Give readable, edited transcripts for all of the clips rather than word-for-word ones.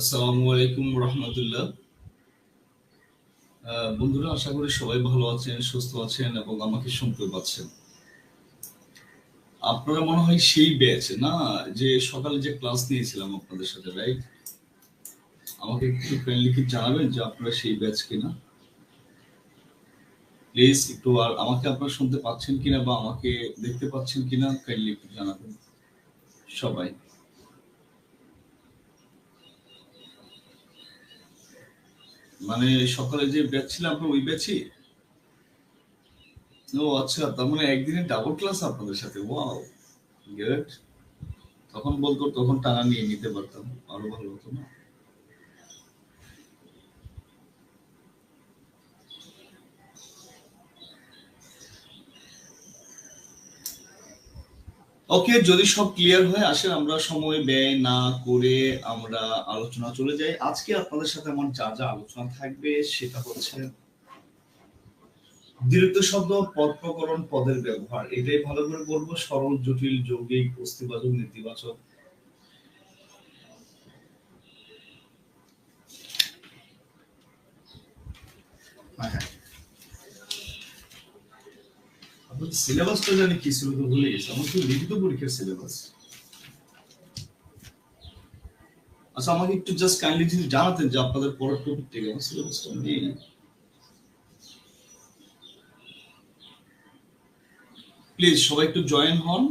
আসসালামু আলাইকুম রহমতুল্লাহ। বন্ধুরা, আশা করি সবাই ভালো আছেন, সুস্থ আছেন এবং আমাকে শুনতে পাচ্ছেন। আপনারা মনে হয় সেই ব্যাচ না, যে সকালে যে ক্লাস নিয়েছিলাম আপনাদের সাথে, রাইট? আমাকে একটু কাইন্ডলি কি জানাবেন যে আপনারা সেই ব্যাচ কিনা? প্লিজ একটু, আর আমাকে আপনারা শুনতে পাচ্ছেন কিনা বা আমাকে দেখতে পাচ্ছেন কিনা কাইন্ডলি একটু জানাবেন সবাই। মানে সকালে যে ব্যাচ ছিল আপনার ওই ব্যাচই? ও আচ্ছা, তার মানে একদিনে ডাবল ক্লাস আপনাদের সাথে, ওয়াও, গুড। তখন বলতো, তখন টাকা নিয়ে নিতে পারতাম, আরো ভালো হতো না? ওকে, যদি সব ক্লিয়ার হয় আসেন আমরা সময় ব্যয় না করে আমরা আলোচনা চলে যাই। আজকে আপনাদের সাথে আমার যা যা আলোচনা থাকবে সেটা হচ্ছে দীর্ঘ শব্দ, পদ প্রকরণ, পদের ব্যবহার, এটাই ভালো করে বলবো। সরল, জটিল, যৌগিক, অস্তিবাচক, নেতিবাচক। হ্যাঁ হ্যাঁ, আপনার সিলেবাসটা জানি কি ছিল তো ভুলে গেছি, আমার তো লিখিত পরীক্ষার সিলেবাস। আচ্ছা, আমাকে একটু জাস্ট কাইন্ডলি যদি জানাতেন যে আপনাদের পরের টপিক থেকে আমার সিলেবাসটা নেই। প্লিজ সবাই একটু জয়েন হন।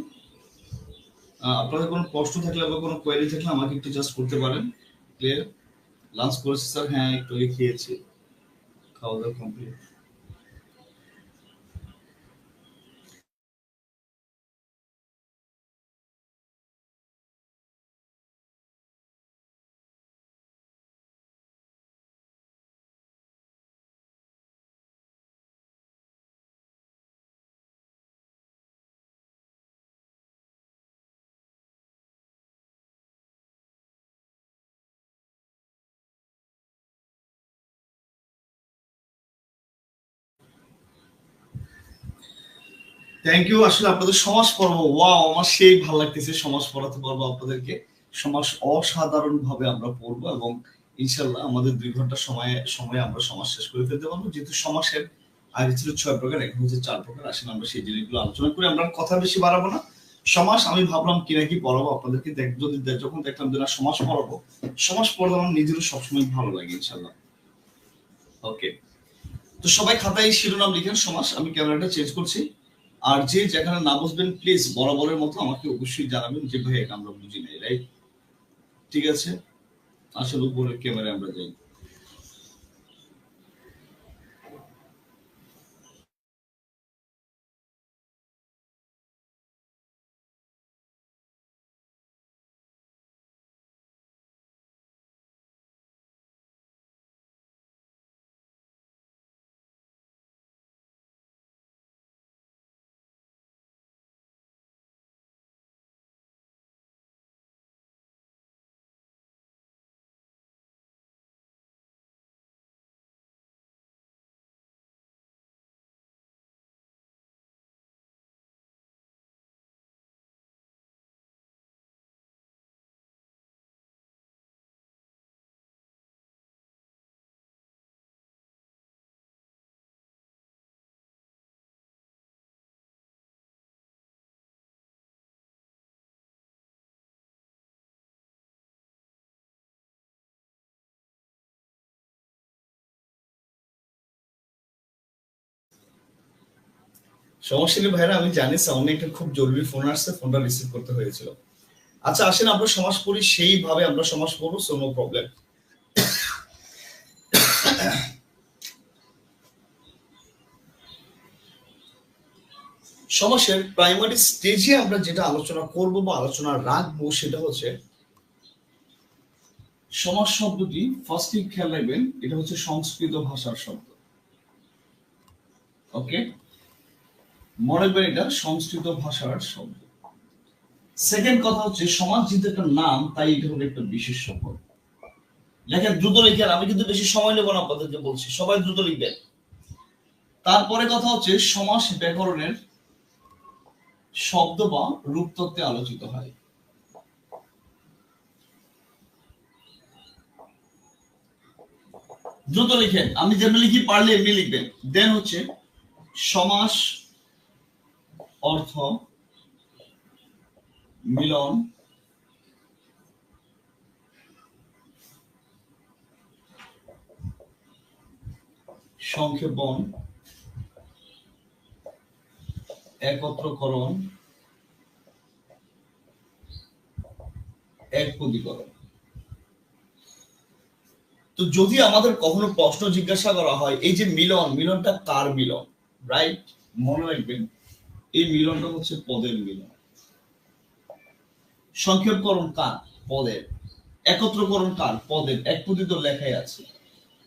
আপনাদের কোনো প্রশ্ন থাকলে বা কোনো কোয়েরি থাকলে আমাকে একটু জাস্ট করতে পারেন। ক্লিয়ার? লাঞ্চ করেছি স্যার, হ্যাঁ একটু আগে খেয়েছি, খাওয়া দাওয়া কমপ্লিট। Thank you. আসলে আপনাদের সমাজ পড়বো, ওয়াও, আমার সেই ভালো লাগতেছে সমাজ পড়াতে পারবো আপনাদেরকে। সমাজ অসাধারণ ভাবে আমরা পড়বো এবং ইনশাল্লাহ আমাদের 2 ঘন্টা সময়ে আমরা সমাজ শেষ করে ফেলতে পারবো। যেহেতু সমাজের আগে ছিল 6 প্রকার, এখন হচ্ছে 4 প্রকার। আসলে আমরা সেই জিনিসগুলো আলোচনা করি, আমরা কথা বেশি বাড়াবো না। সমাজ আমি ভাবলাম কি নাকি পড়াবো আপনাদেরকে, যখন দেখলাম যে না সমাজ পড়াবো, সমাজ পড়লে আমার নিজেরও সবসময় ভালো লাগে ইনশাল্লাহ। ওকে, তো সবাই খাতায় শিরোনাম লিখেন সমাজ। আমি ক্যামেরাটা চেঞ্জ করছি। আর যে যেখানে না বুঝবেন প্লিজ বরাবরের মতো আমাকে অবশ্যই জানাবেন যে ভাই এটা আমরা বুঝি নাই, রাইট? ঠিক আছে, আসলে উপরের ক্যামেরায় আমরা যাই। সমস্যা নেই ভাইরা, আমি জানি সামনে একটা খুব জরুরি ফোন আসছে, ফোনটা রিসিভ করতে হয়েছিল। আচ্ছা আসেন আমরা সমাজ পড়ি, সেইভাবে আমরা সমাজ পড়বো, সো নো প্রবলেম। সমাসের প্রাইমারি স্টেজে আমরা যেটা আলোচনা করব বা আলোচনা রাখবো সেটা হচ্ছে সমাস শব্দটি ফার্স্টে খেয়াল রাখবেন, এটা হচ্ছে সংস্কৃত ভাষার শব্দ। ওকে, মনে রাখবেন এটা সংস্কৃত ভাষার শব্দ। সেকেন্ড কথা হচ্ছে সমাজ যেহেতু একটা নাম, তাই এটা হলো একটা বিশেষ শব্দ। লেখেন, দ্রুত লিখেন, আমি কিন্তু বেশি সময় নেব না, আপনাদেরকে বলছি সবাই দ্রুত লিখবেন। তারপরে কথা হচ্ছে সমাস ব্যাকরণের শব্দ বা রূপতত্ত্বে আলোচিত হয়। দ্রুত লিখেন, আমি যেমনি লিখি পারলে এমনি লিখবেন। দেন হচ্ছে সমাস অর্থ মিলন, সংক্ষেপণ, একত্রকরণ, একপদীকরণ। তো যদি আমাদের কখনো প্রশ্ন জিজ্ঞাসা করা হয় এই যে মিলন, মিলনটা কার মিলন, রাইট? মনে রাখবেন এই মিলনটা হচ্ছে পদের মিলন। সংক্ষেপকরণ কার? পদের। একত্রকরণ কার? পদের। একপদী তো লেখাই আছে।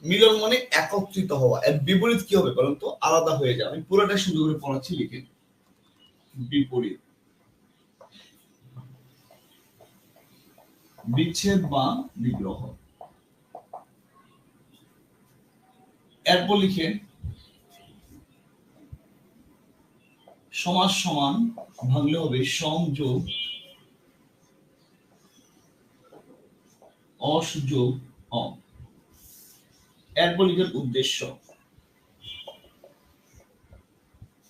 মিলন মানে একত্রিত হওয়া। এর বিপরীত কি হবে বলুন তো? আলাদা হয়ে যাবে। আমি পুরোটা সুন্দর করে পড়াচ্ছি, লিখে। বিপরীত, বিচ্ছেদ বা বিগ্রহ। এরপর লিখে সমাস সমান ভাঙলে হবে সংযোগ, অসযোগ, অ। এরপর লিখেন উদ্দেশ্য।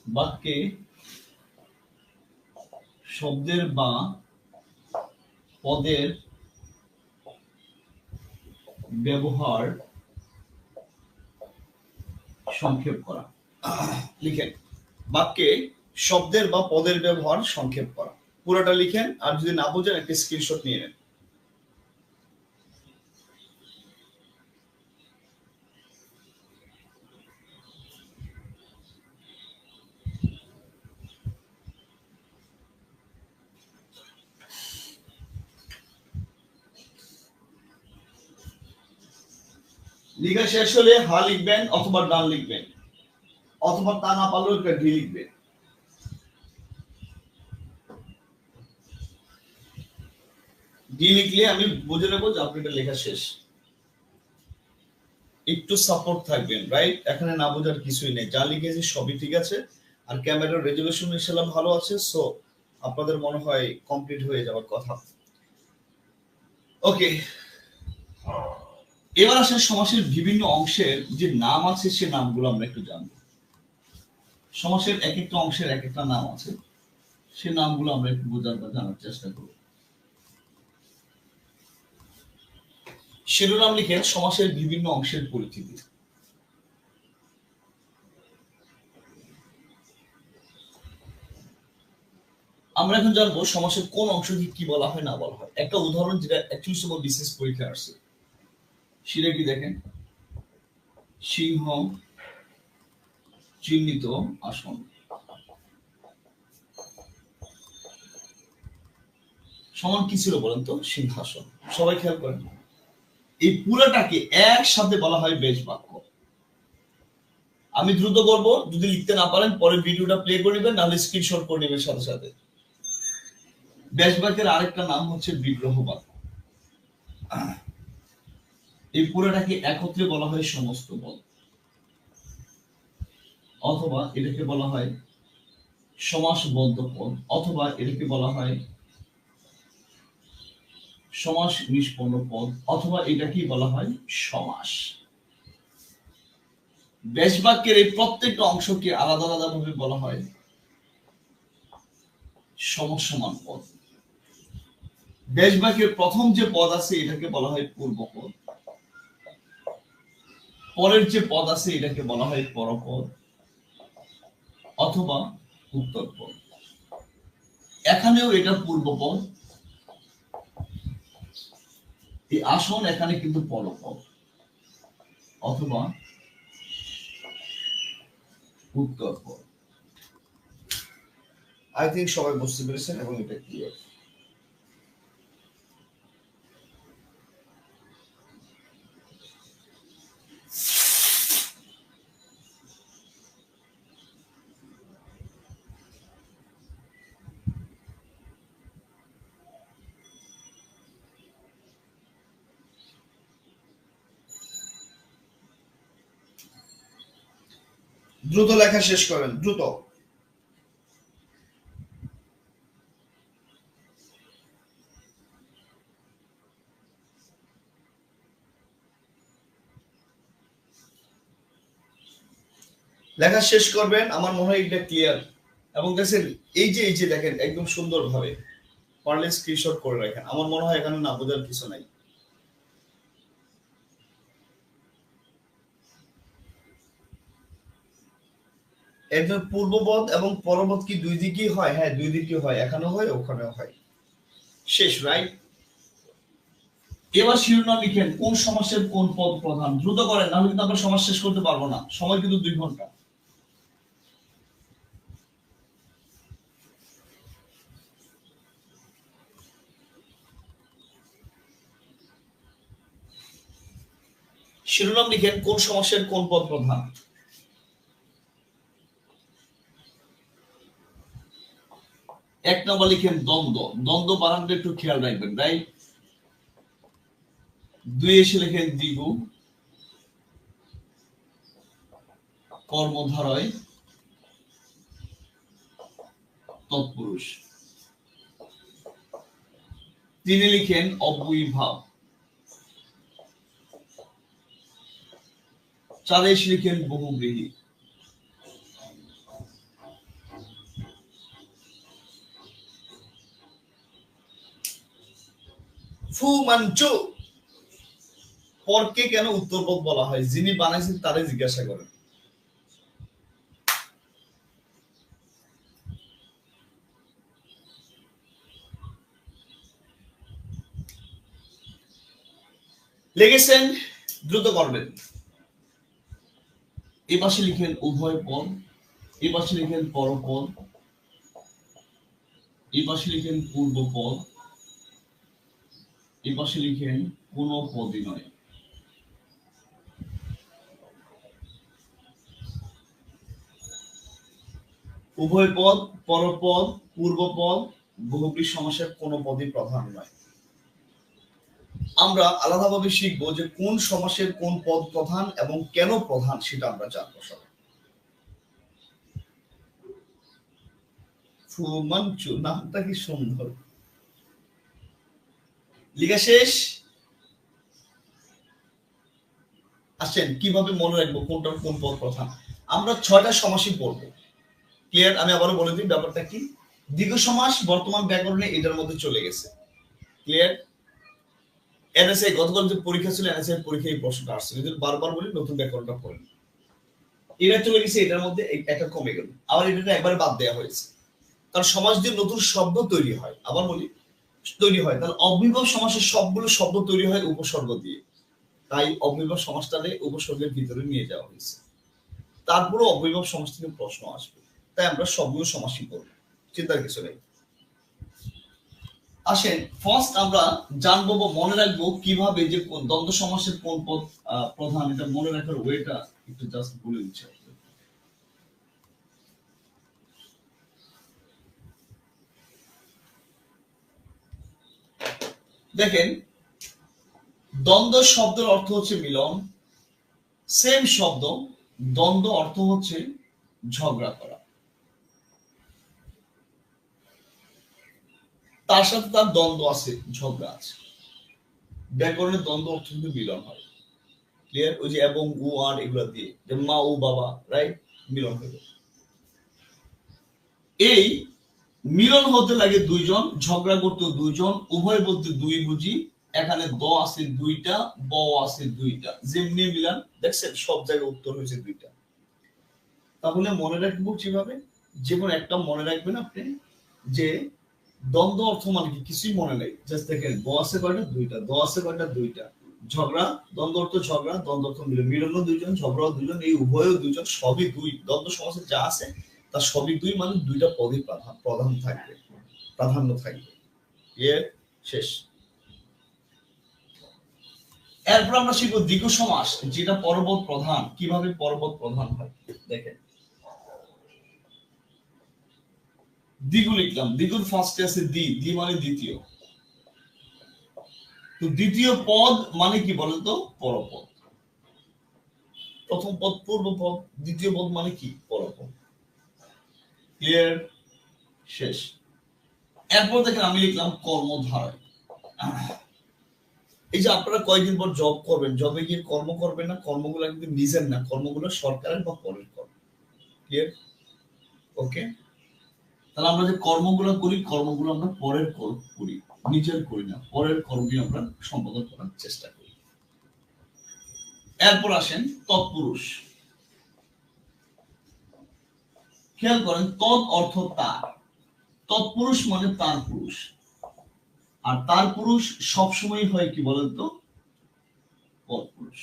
বাক্যে শব্দের বা পদের ব্যবহার সংক্ষেপ করা। লিখেন, বাক্যে শব্দের বা পদের ব্যবহার সংক্ষেপ করা। পুরোটা লিখেন, আর যদি না বোঝেন একটা স্ক্রিনশট নিয়ে নেন। লিখা শেষ হলে হা লিখবেন অথবা ডান লিখবেন, অথবা তা না পারলেও একটা ডি লিখবেন। ডি লিখলে আমি বুঝে নেবো যে আপনি এটা লেখা শেষ। একটু সাপোর্ট থাকবেন, রাইট? এখানে না বোঝার কিছুই নেই, যা লিখেছি সবই ঠিক আছে। আর ক্যামেরার রেজুলেশন ইনশাআল্লাহ ভালো আছে, সো আপনাদের মনে হয় কমপ্লিট হয়ে যাওয়ার কথা। ওকে, এবার আসলে সমাসের বিভিন্ন অংশের যে নাম আছে সে নামগুলো আমরা একটু জানবো। সমাসের এক একটা অংশের এক একটা নাম আছে, সে নামগুলো আমরা একটু বোঝার বা জানার চেষ্টা করব। শিরোনাম লিখেন সমাসের বিভিন্ন অংশের পরিচিতি। আমরা এখন জানবো সমাসের কোন অংশকে কি বলা হয় না বলা হয়। একটা উদাহরণ যেটা অ্যাকচুয়ালি বিশেষ পরীক্ষা আসছে, সেটা কি দেখেন, সিংহ চিহ্নিত আসন। সমান কি ছিল বলেন তো? সিংহাসন। সবাই খেয়াল করেন, এই পুরাটাকে একসাথে বলা হয় বেশ বাক্য। আমি দ্রুত করব, যদি লিখতে না পারেন পরে ভিডিওটা প্লে করে নেবেন, নাহলে স্ক্রিনশট করে নেবেন সাথে সাথে। বেশ বাক্যের আরেকটা নাম হচ্ছে বিগ্রহ বাক্য। এই পুরাটাকে একত্রে বলা হয় সমস্ত পদ, অথবা এটাকে বলা হয় সমাসবদ্ধ পদ, অথবা এটাকে বলা হয় সমাস নিষ্পন্ন পদ, অথবা এটাকেই বলা হয় সমাস। বেশ বাক্যের এই প্রত্যেকটা অংশকে আলাদা আলাদা ভাবে বলা হয় সমসমান পদ। বেশ বাক্যের প্রথম যে পদ আছে এটাকে বলা হয় পূর্বপদ, পরের যে পদ আছে এটাকে বলা হয় পরপদ অথবা উত্তরপদ। এখানেও এটা পূর্বপদ, এই আসন এখানে কিন্তু পরপদ অথবা উত্তরপদ। আই থিঙ্ক সবাই বুঝতে পেরেছেন এবং এটা ক্লিয়ার। দ্রুত লেখা শেষ করেন, দ্রুত। লেখা শেষ করবেন, আমার মনে হয় এটা ক্লিয়ার। এবং দেখেন এই যে দেখেন একদম সুন্দরভাবে পারলে স্ক্রিনশট করে রাখেন। আমার মনে হয় এখানে না বোঝার কিছু নাই। একদম পূর্বপদ এবং পরপদ কি দুই দিকেই হয়? হ্যাঁ, দুই দিকেই হয়, এখানেও হয় ওখানেও হয়। শেষ, রাইট? এবার শিরোনাম লিখেন কোন সমাসের কোন পদ প্রধান। দ্রুত করেন, নাহলে কিন্তু আমরা সমাস শেষ করতে পারবো না, সময় কিন্তু 2 ঘন্টা। শিরোনাম লিখেন কোন সমাসের কোন পদ প্রধান। এক নম্বর লিখেন দ্বন্দ্ব। দ্বন্দ্ব বানানটা একটু খেয়াল রাখবেন, রাইট? 2 এসে লিখেন দ্বিগু। কর্মধারয় তৎপুরুষ। 3 লিখেন অব্যয়ী ভাব। 4 এসে লিখেন বহুব্রীহি। ফু মানচু পরকে কেন উত্তরপদ বলা হয়? যিনি বানাইছেন তারে জিজ্ঞাসা করেন। লিখেছেন, দ্রুত করবেন। এই পাশে লিখেন উভয় পদ, এই পাশে লিখেন পরপদ, এই পাশে লিখেন পূর্বপদ, এই পাশে লিখেন কোন পদই নয়। উভয় পদ, পরপদ, পূর্বপদ, বহুব্রী সমাসের কোন পদই প্রধান নয়। আমরা আলাদাভাবে শিখবো যে কোন সমাসের কোন পদ প্রধান এবং কেন প্রধান, সেটা আমরা জানবো সবাই। ফুমানচু নামটা কি সুন্দর। লিখা শেষ। আসেন কিভাবে মনে রাখবো কোনটার কোন পদ প্রধান। আমরা 6টা সমাসই পড়বো, ক্লিয়ার? আমি আবারও বলে দিই ব্যাপারটা কি। দ্বিগু সমাস বর্তমান ব্যাকরণে এটার মধ্যে চলে গেছে, ক্লিয়ার? এনএসআই গতকাল যে পরীক্ষা ছিল, এনএসআই পরীক্ষায় এই প্রশ্নটা আসছে, যদি বারবার বলি নতুন ব্যাকরণটা পড়েন। এটা চলে গেছে, এটার মধ্যে একটা কমে গেল, আবার এটা একবারে বাদ দেওয়া হয়েছে। কারণ সমাজ দিয়ে নতুন শব্দ তৈরি হয়, আবার বলি তৈরি হয়। তাহলে অব্যয়ভাব সমাসের সবগুলো শব্দ তৈরি হয় উপসর্গ দিয়ে, তাই অব্যয়ভাব সমাসটাকে উপসর্গের ভিতরে নিয়ে যাওয়া হয়েছে। তারপরে অব্যয়ভাব সমাস থেকে প্রশ্ন আসবে, তাই আমরা সবগুলো সমাসই করবো, চিন্তার কিছু নেই। আসেন ফার্স্ট আমরা জানবো বা মনে রাখবো কিভাবে যে দ্বন্দ্ব সমাসের কোন পদ প্রধান, এটা মনে রাখার ওয়েটা একটু জাস্ট বলে দিচ্ছি। দেখেন, দ্বন্দ্ব শব্দের অর্থ হচ্ছে মিলন। সেম শব্দ দ্বন্দ্ব অর্থ হচ্ছে ঝগড়া করা, তার সাথে তার দ্বন্দ্ব আছে, ঝগড়া আছে। ব্যাকরণের দ্বন্দ্ব অর্থ কিন্তু মিলন হয়, ক্লিয়ার? ওই যে এবং ও আর এগুলা দিয়ে, যে মা ও বাবা, রাইট? মিলন হইল। এই মিলন হতে লাগে দুইজন, ঝগড়া করতে দুইজন, উভয় বলতে দুই বুঝি। এখানে দ আছে 2টা, ব আছে 2টা, যেমনি মিলান দেখছেন সব জায়গায় উত্তর হয়েছে 2টা। তাহলে মনে রাখবো কিভাবে? যেমন একটা মনে রাখবেন আপনি, যে দ্বন্দ্ব অর্থ মানে কি কিছুই মনে নাই, জাস্ট দেখেন ব আছে কয়টা? 2টা, দ আছে কয়টা? 2টা। ঝগড়া, দ্বন্দ্ব অর্থ ঝগড়া, দ্বন্দ্ব অর্থ মিলন, মিলনও দুইজন, ঝগড়াও দুইজন, এই উভয়ও দুইজন, সবই দুই। দ্বন্দ্ব সমাসে যা আছে তার সবই দুই মানে দুইটা পদই প্রধান থাকবে, প্রাধান্য থাকবে। ক্লিয়ার? শেষ। এরপর আমরা শিখবো দ্বিগু সমাস, যেটা পরপদ প্রধান। কিভাবে পরপদ প্রধান হয় দেখেন। দ্বিগু লিখলাম, দ্বিগুর ফার্স্টে আছে দ্বি, দ্বি মানে দ্বিতীয়। তো দ্বিতীয় পদ মানে কি বলেন তো? পরপদ। প্রথম পদ পূর্বপদ, দ্বিতীয় পদ মানে কি? পরপদ। ক্লিয়ার? শেষ। এরপর দেখেন আমি লিখলাম কর্মধারয়। এই যে আপনারা কয়েকদিন পর জব করবেন, জবে গিয়ে কর্ম করবেন না, কর্মগুলো কিন্তু নিজের না, কর্মগুলো সরকারের বা পরের কর্ম। ক্লিয়ার? ওকে। তাহলে আমরা যে কর্মগুলো করি, কর্মগুলো আমরা পরের করি, নিজের করি না, পরের কর্মই আমরা সম্পাদন করার চেষ্টা করি। এরপর আসেন তৎপুরুষ। খেয়াল করেন, তৎ অর্থ তার, তৎপুরুষ মানে তার পুরুষ। আর তার পুরুষ সবসময় হয় কি বলেন তো? পরপুরুষ।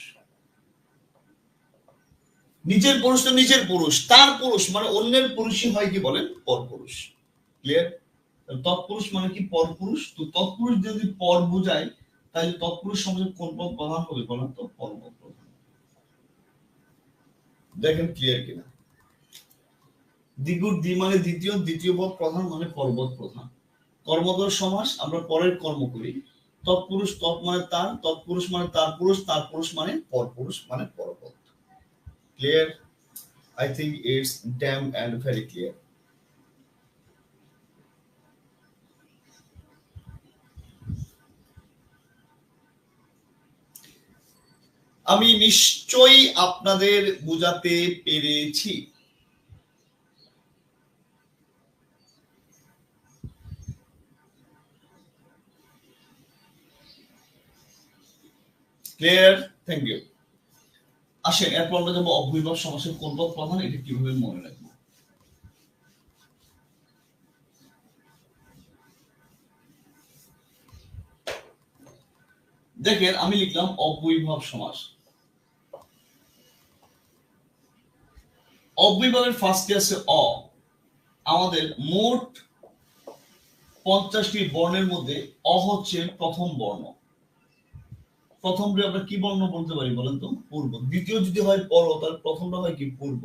নিজের পুরুষ তো নিজের পুরুষ, তার পুরুষ মানে অন্যের পুরুষই হয় কি বলেন? পরপুরুষ। ক্লিয়ার? তৎপুরুষ মানে কি? পরপুরুষ। তো তৎপুরুষ যদি পর বোঝায়, তাহলে তৎপুরুষ সমাজে কোন পদ প্রধান হবে বলেন তো? পরপদ প্রধান। দেখেন ক্লিয়ার কিনা? দ্বিগুর দ্বি মানে দ্বিতীয়, দ্বিতীয় পদ প্রধান মানে পরপদ প্রধান। কর্মদ্বয় সমাস, আমরা পরের কর্ম করি। তৎপুরুষ, তৎ মানে তার, তৎপুরুষ মানে তার পুরুষ, তার পুরুষ মানে পরপুরুষ মানে পরপদ। Clear? I think it's damn and very clear. আমি নিশ্চয়ই আপনাদের বোঝাতে পেরেছি। ক্লিয়ার? Thank you. আসেন এরপর আমরা যাবো অব্যয়ভাব সমাসের কোন পদ প্রধান, এটা কিভাবে মনে রাখবো। দেখেন আমি লিখলাম অব্যয়ভাব সমাস। অব্যয়ভাবের ফার্স্টে আছে অ। আমাদের মোট 50টি বর্ণের মধ্যে অ হচ্ছে প্রথম বর্ণ। প্রথমটা আমরা কি বর্ণ বলতে পারি বলেন তো? পূর্ব। দ্বিতীয় যদি হয় পর, তাহলে প্রথমটা হয় কি? পূর্ব।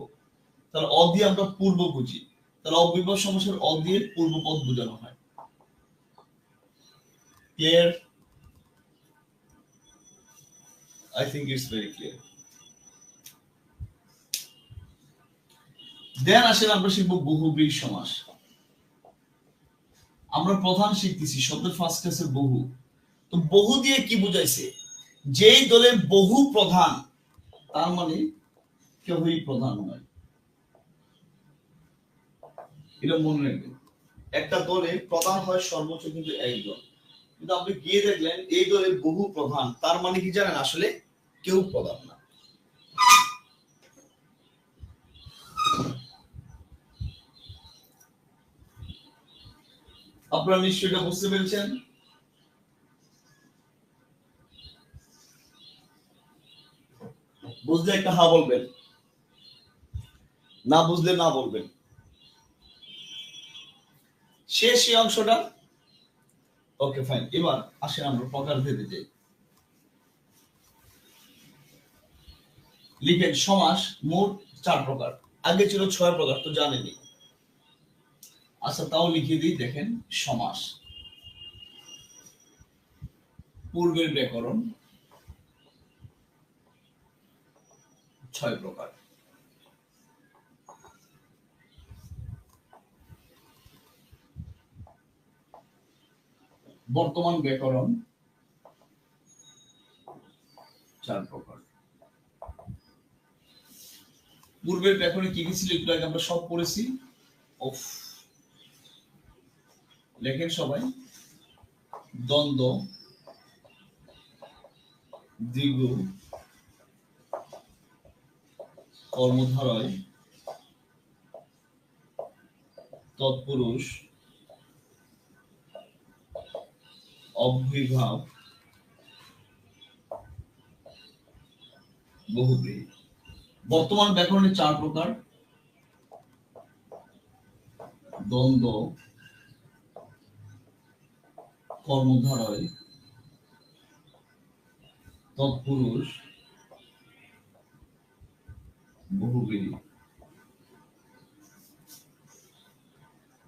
তাহলে অ দিয়ে আমরা পূর্ব বুঝি, তাহলে অব্যয়ভাব সমাসের অ দিয়ে পূর্বপদ বোঝানো হয়। Clear? I think it's very clear. দেন আসেন আমরা শিখবো বহুব্রীহি সমাস। আমরা প্রধান শিখতেছি, শব্দের ফার্স্ট আছে বহু। তো বহু দিয়ে কি বুঝাইছে? যেই দলের বহু প্রধান, তার মানে কেউই প্রধান নয়। এটা মনে রাখবেন, একটা দলে প্রধান হয় সর্বোচ্চ কিন্তু একজন, কিন্তু আপনি গিয়ে দেখলেন এই দলের বহু প্রধান, তার মানে কি জানেন? আসলে কেউ প্রধান না। আপনারা নিশ্চয়ই এটা বুঝতে পেরেছেন। বুঝলে একটা হা বলবেন, না বুঝলে না বলবেন। শেষ এই অংশটা। Okay fine. এবার আসেন আমরা প্রকার ভেদে যাই। লিখেন সমাস মোট 4 প্রকার। আগে ছিল 6 প্রকার, তো জানেনই। আচ্ছা তাও লিখে দিই। দেখেন সমাস, পূর্বের ব্যাকরণ 6 প্রকার। বর্তমান ব্যাকরণ 4 প্রকার। পূর্বের ব্যাকরণে কি কি ছিল একটু আগে আমরা সব পড়েছি। ওফ, লেখেন সবাই। দ্বন্দ্ব, দ্বিগু, কর্মধারয়, তৎপুরুষ, অব্যয়ভাব, বহুব্রীহি। বর্তমান ব্যাকরণের 4 প্রকার। দ্বন্দ্ব কর্মধারয় তৎপুরুষ বহুব্রীহি।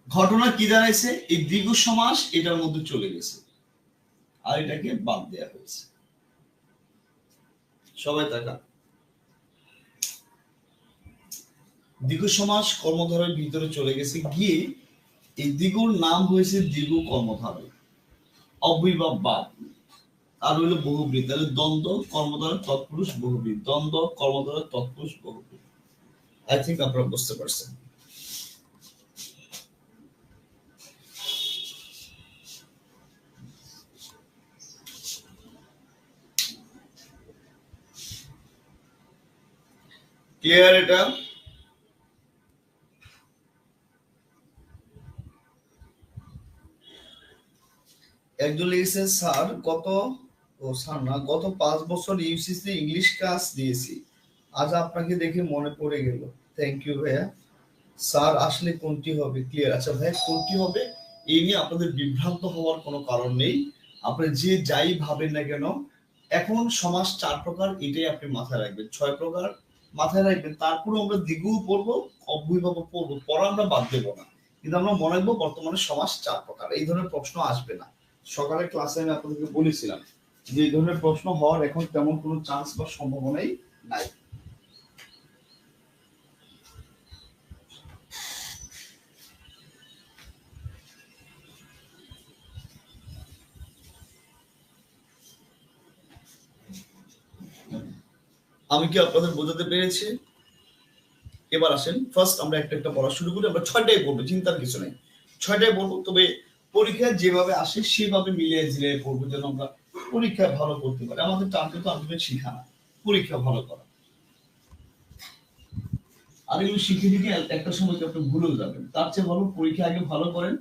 ঘটনা কি দাঁড়াইছে? এই দ্বিগু সমাস এটার মধ্যে চলে গেছে আর এটাকে বাদ দেওয়া হয়েছে। সবাই তাকা। দ্বিগু সমাস কর্মধারয়ের ভিতরে চলে গেছে, গিয়ে এই দ্বিগুর নাম হয়েছে দ্বিগু কর্মধারয়, অব্যয়ভাব বাদ। আর হইলো বহুব্রীহি। তাহলে দ্বন্দ্ব কর্মধারয় তৎপুরুষ বহুব্রীহি, দ্বন্দ্ব কর্মধারয় তৎপুরুষ বহুব্রীহি। আই থিঙ্ক আপনারা বুঝতে পারছেন। ক্লিয়ার এটা? একজন লিখেছে স্যার গত 5 বছর ইউসিসি ইংলিশ ক্লাস দিয়েছি, আজ আপনাকে দেখে মনে পড়ে গেল। থ্যাংক ইউ ভাইয়া। স্যার আসলে কোনটি হবে? ক্লিয়ার। আচ্ছা ভাইয়া, কোনটি হবে এই নিয়ে আপনাদের বিভ্রান্ত হওয়ার কোনো কারণ নেই। আপনি যে যাই ভাবেন না কেন, এখন সমাস 4 প্রকার, এটাই আপনি মাথায় রাখবেন। 6 প্রকার মাথায় রাখবেন, তারপরে আমরা দ্বিগু পড়বো, অব্যয়ভাব পড়বো, পড়া আমরা বাদ দেবো না, কিন্তু আমরা মনে রাখবো বর্তমানে সমাস 4 প্রকার। এই ধরনের প্রশ্ন আসবে না। সকালের ক্লাসে আমি আপনাদেরকে বলেছিলাম যে এই ধরনের প্রশ্ন হওয়ার এখন তেমন কোনো চান্স বা সম্ভাবনাই নাই। আমি কি আপনাদের বোঝাতে পেরেছি? এবার আসেন, ফার্স্ট আমরা একটা একটা পড়া শুরু করি। আমরা 6টাই পড়বো, চিন্তার কিছু নেই, 6টাই পড়বো। তবে পরীক্ষায় যেভাবে আসে সেভাবে মিলিয়ে ঝিলিয়ে পড়বো, যেন আমরা পরীক্ষা ভালো করতে পারি। আমাদের টার্গেট তো আলটিমেট শিখা না, পরীক্ষা ভালো করা। আর এগুলো শিখে শিখে একটা সময় আপনি ভুলেও যাবেন। তার চেয়ে ভালো পরীক্ষা আগে ভালো করেন,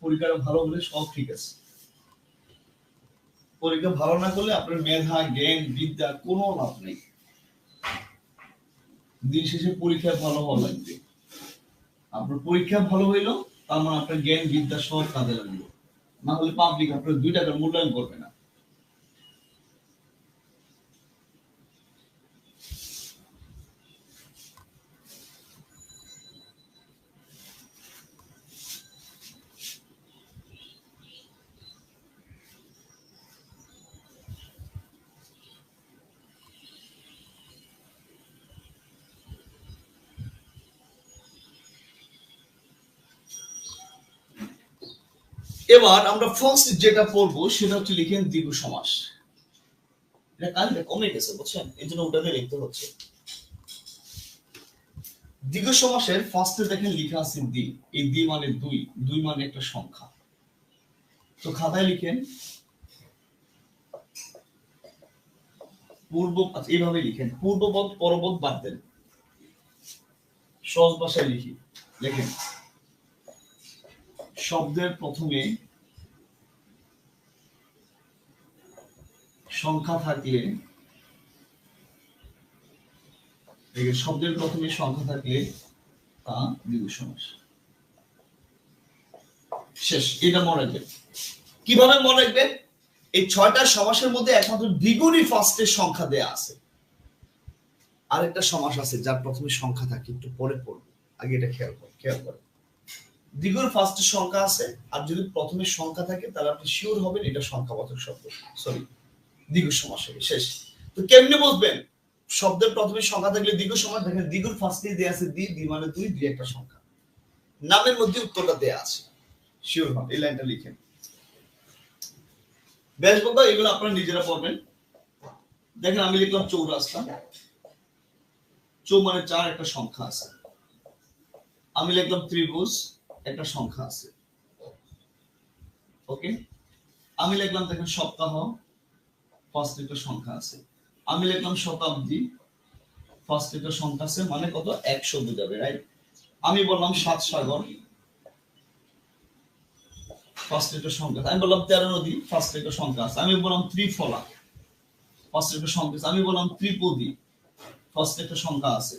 পরীক্ষাটা ভালো হলে সব ঠিক আছে। পরীক্ষা ভালো না করলে আপনার মেধা জ্ঞান বিদ্যা কোনো লাভ নেই। দিন শেষে পরীক্ষা ভালো হওয়া লাগবে। আপনার পরীক্ষা ভালো হইলো, তার মানে আপনার জ্ঞান বিদ্যা সব কাজে লাগলো। না হলে পাবলিক আপনার 2 টাকার মূল্যায়ন করবে না। এবার আমরা ফার্স্ট যেটা পড়বো সেটা হচ্ছে লিখেন দ্বিগু সমাস। এটা কালকে কমে গেছে বুঝছেন, এই জন্য ওটাকে লিখতে হচ্ছে। দ্বিগু সমাসের ফার্স্টে দেখেন লেখা আছে দ্বি। এই দ্বি মানে 2, 2 মানে একটা সংখ্যা। তো খাতায় লিখেন পূর্ব, এইভাবে লিখেন পূর্বপদ পরপদ বাদ দেন। সহজ ভাষায় লিখি, দেখেন শব্দের প্রথমে সংখ্যা থাকলে, শব্দের প্রথমে সংখ্যা থাকলে তা দ্বিগু সমাস। শেষ। এটা মনে রাখবেন। কিভাবে মনে রাখবেন? এই 6টা সমাসের মধ্যে একমাত্র দ্বিগুণই ফার্স্টের সংখ্যা দেয়া আছে। আরেকটা সমাস আছে যার প্রথমে সংখ্যা থাকে, একটু পরে পড়ব, আগে এটা খেয়াল করেন। দ্বিগুণ ফার্স্টের সংখ্যা আছে, আর যদি প্রথমে সংখ্যা থাকে তাহলে আপনি শিওর হবেন এটা সংখ্যাবাচক শব্দ, সরি দ্বিগু সমাস হবে। শেষ। তো কেমনে বুঝবেন? শব্দের প্রথমে সংখ্যা থাকলে দ্বিগু সমাস। দেখেন দ্বিগুর ফার্স্টে দেয়া আছে দ্বি, দ্বি মানে 2, 2 একটা সংখ্যা। নামের মধ্যে উত্তরটা দেয়া আছে, শিওর হন। এই লাইনটা লিখেন। বেশ বন্ধু, এগুলো আপনারা নিজেরা পড়বেন। দেখেন আমি লিখলাম চৌরাস্তা, চৌ মানে 4 একটা সংখ্যা আছে। আমি লিখলাম ত্রিভুজ, একটা সংখ্যা আছে। ওকে। আমি লিখলাম দেখেন সপ্তাহ, ফার্স্ট একটা সংখ্যা আছে। আমি লিখলাম শতাব্দী, ফার্স্ট একটা সংখ্যা আছে, মানে কত 100 বোঝাবে, রাইট? আমি বললাম 7 সাগর, ফার্স্ট একটা সংখ্যা। আমি বললাম 13 নদী, ফার্স্ট একটা সংখ্যা আছে। আমি বললাম ত্রিফলা, ফার্স্ট একটা সংখ্যা আছে। আমি বললাম ত্রিপদী, ফার্স্ট একটা সংখ্যা আছে।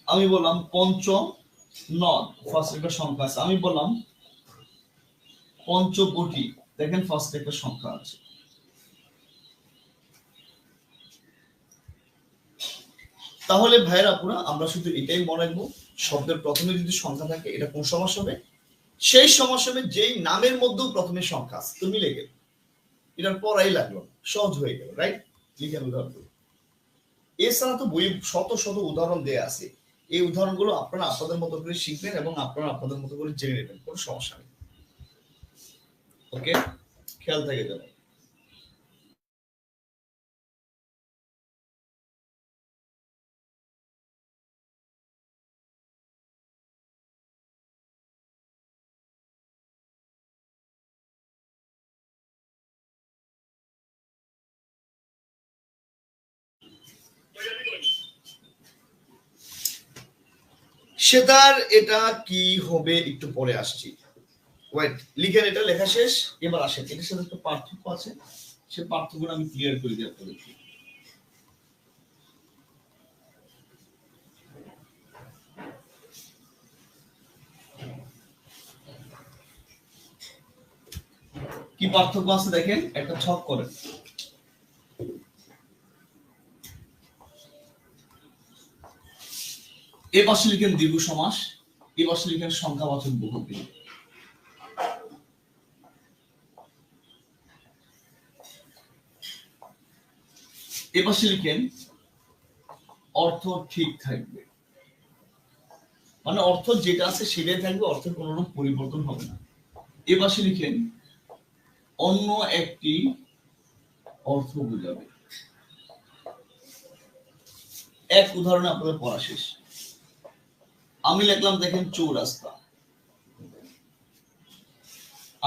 আমি বললাম পঞ্চ নট ফার্স্ট একটা সংখ্যা আছে, আমি বললাম পঞ্চকোটি, দেখেন ফার্স্ট একটা সংখ্যা আছে। তাহলে ভাইয়ের আপুরা আমরা শুধু এটাই মনে রাখবো, শব্দের প্রথমে যদি সংখ্যা থাকে এটা কোন সমাস হবে, সেই সমাস হবে যেই নামের মধ্যেও প্রথমে সংখ্যা আছে, তো মিলে গেল, এটার পড়াই লাগলো, সহজ হয়ে গেল, রাইট? লিখেন উদাহরণ। এছাড়া তো বই শত শত উদাহরণ দেয়া আছে, এই উদাহরণগুলো আপনারা আপনাদের মতো করে শিখবেন এবং আপনারা আপনাদের মতো করে জেনে নেবেন, কোনো সমস্যা নেই। ওকে, খেয়াল থাকে যেন। সেটার এটা কি হবে একটু পরে আসছি, ওয়েট, লিখেন, এটা লেখা শেষ। এবার আসেন, এটার সাথে একটা পার্থক্য আছে, সে পার্থক্যটা আমি ক্লিয়ার করে দিই আপনাদেরকে। কি পার্থক্য আছে দেখেন, একটা ছক করেন। এ পাশে লিখেন দ্বিগু সমাস, এ পাশে লিখেন সংখ্যাবাচক বহুব্রীহি। এ পাশে লিখেন অর্থ ঠিক থাকবে, মানে অর্থ যেটা আছে সেটাই থাকবে, অর্থের কোনো রকম পরিবর্তন হবে না। এ পাশে লিখেন অন্য একটি অর্থ বোঝাবে। এক উদাহরণে আপনাদের পড়া শেষ। আমি লিখলাম দেখেন চৌরাস্তা,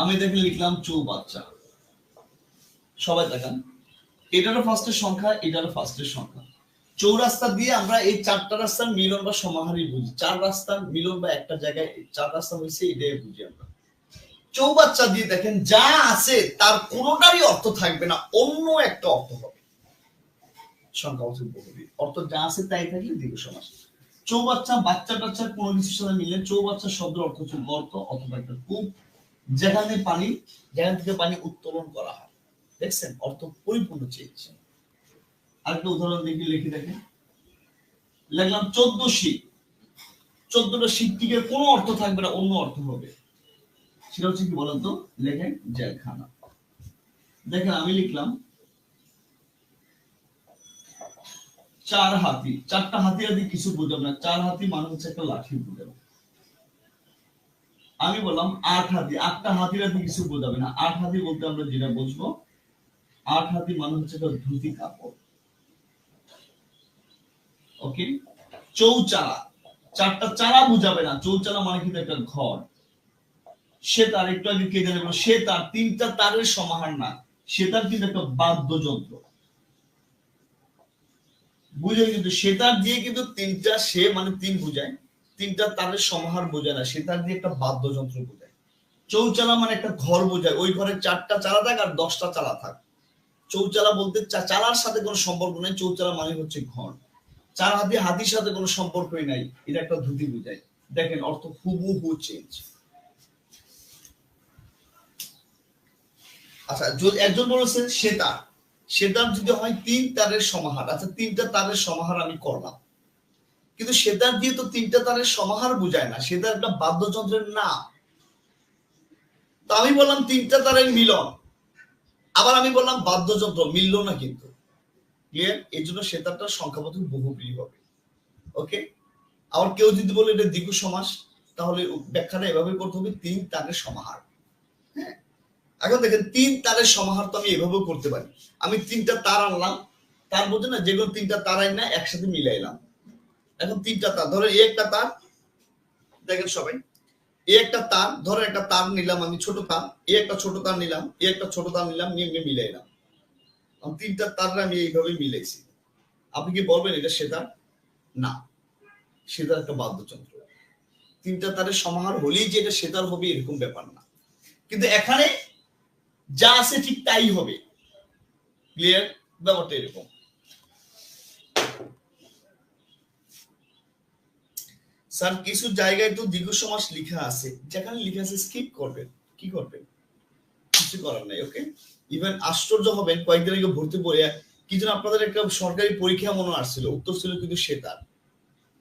আমি দেখেন লিখলাম চৌবাচ্চা। সবাই দেখান, এটারও ফার্স্টের সংখ্যা, এটারও ফার্স্টের সংখ্যা। চৌরাস্তা দিয়ে আমরা এই চারটা রাস্তার মিলন বা সমাহারই বুঝি, চার রাস্তার মিলন বা একটা জায়গায় চার রাস্তা হয়েছে এটাই বুঝি আমরা। চৌবাচ্চা দিয়ে দেখেন যা আছে তার কোনোটারই অর্থ থাকবে না, অন্য একটা অর্থ হবে। সংখ্যাবাচক বহুব্রীহি, অর্থ যা আছে তাই থাকলে দ্বিগু সমাস। চৌবাচ্চা, বাচ্চা টাচ্চার কোনো কিছুর সাথে মিললে চৌবাচ্চা শব্দের অর্থ হচ্ছে গর্ত অথবা একটা কূপ, যেখানে পানি, যেখান থেকে পানি উত্তোলন করা হয়। দেখছেন, অর্থ পরিপূর্ণ চেঞ্জ। আরেকটা উদাহরণ দেখি, লিখে দেখেন, লিখলাম 14 শীত, 14টা শীত থেকে কোনো অর্থ থাকবে না, অন্য অর্থ হবে। সেটা হচ্ছে কি বলেন তো, লেখেন জেলখানা। দেখেন আমি লিখলাম চার হাতি, চারটা হাতি আদি কিছু বোঝাবে না, চার হাতি মানে হচ্ছে একটা লাঠি বোঝাবে। আমি বললাম 8 হাতি, 8টা হাতির আদি কিছু বোঝাবে না, 8 হাতি বলতে আমরা যেটা বুঝবো, 8 হাতি মানে হচ্ছে একটা ধুতি কাপড়। ওকে, চৌচালা, চারটা চালা বুঝাবে না, চৌচালা মানে কিন্তু একটা ঘর। সে তার একটু আগে কে জানে, সে তার তিনটা তারের সমাহার না, সে তার কিন্তু একটা বাদ্যযন্ত্র, বুঝে কিন্তু সেতার দিয়ে কিন্তু তিনটা, সে মানে তিন বুঝায়, তিনটা তারের সমাহার বোঝায় না, সেতার দিয়ে একটা বাদ্যযন্ত্র বোঝায়। চৌচালা মানে একটা ঘর বোঝায়, ওই ঘরে 4টা চালা থাক আর 10টা চালা থাক। চৌচালা বলতে চালার সাথে কোনো সম্পর্ক নেই, চৌচালা মানে হচ্ছে ঘর। চার হাতি, হাতির সাথে কোনো সম্পর্কই নাই, এটা একটা ধুতি বোঝায়। দেখেন অর্থ হুবহু চেঞ্জ। আচ্ছা, যদি একজন বলেছেন সেতার, সেতার যদি হয় তিন তারের সমাহার, আচ্ছা তিনটা তারের সমাহার আমি করলাম, কিন্তু সেতার দিয়ে তো তিনটা তারের সমাহার বোঝায় না, সেতার একটা বাদ্যযন্ত্রের নাম। তো আমি বললাম তিনটা তারের মিলন, আবার আমি বললাম বাদ্যযন্ত্র, মিলল না কিন্তু। ক্লিয়ার? এই জন্য সেতারটা সংখ্যাবাচক বহুব্রীহি হবে। ওকে, আবার কেউ যদি বলে এটা দ্বিগু সমাস, তাহলে ব্যাখ্যাটা এভাবে করতে হবে, তিন তারের সমাহার। হ্যাঁ, এখন দেখেন তিন তারের সমাহার তো আমি এভাবেও করতে পারি, আমি তিনটা তার আনলাম, তার মধ্যে না যেগুলো তিনটা তার আই না একসাথে মিলাইলাম। এখন তিনটা তার, ধরো এই একটা তার, দেখেন সবাই, এই একটা তার, ধরো একটা তার নিলাম আমি ছোট তার, এই একটা ছোট তার নিলাম, এই একটা ছোট তার নিলাম, নিয়ে মিলাইলাম, তিনটা তার আমি এইভাবে মিলাইছি। আপনি কি বলবেন এটা সেতার? না, সেতার একটা বাদ্যযন্ত্র। তিনটা তারের সমাহার হলেই যে এটা সেতার হবে এরকম ব্যাপার না, কিন্তু এখানে যা আছে ঠিক তাই হবে। ক্লিয়ার? ব্যাপারটা এরকম। স্যার কিছু জায়গায় তো দীর্ঘ সমাস লেখা আছে, যেখানে লেখা আছে স্কিপ করবেন, কি করবেন, কিছু করার নাই। ওকে, ইভেন আশ্চর্য হবেন কয়েকদিন আগে ভর্তি পড়ে কি যেন আপনাদের একটা সরকারি পরীক্ষা মনে আসছিল, উত্তর ছিল কিন্তু সেতার।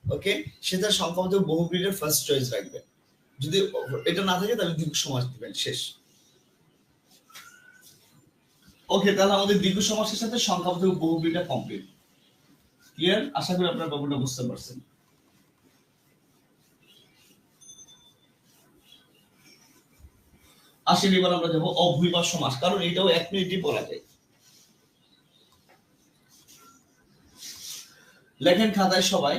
ওকে, সেতার সংখ্যাবাচক বহুব্রীহির ফার্স্ট চয়েস রাখবেন, যদি এটা না থাকে তাহলে দীর্ঘ সমাস দিবেন, শেষ। ওকে, তাহলে আমাদের দীর্ঘ সমাসের সাথে সংখ্যাবাচক বহুব্রীহিটা কমপ্লিট। ক্লিয়ার? আশা করি আপনারা ব্যাপারটা বুঝতে পারছেন। আসেন এবার আমরা যাবো অভূমিভাব সমাস, কারণ এটাও 1 মিনিটই পড়া যায়। লেখেন খাতায় সবাই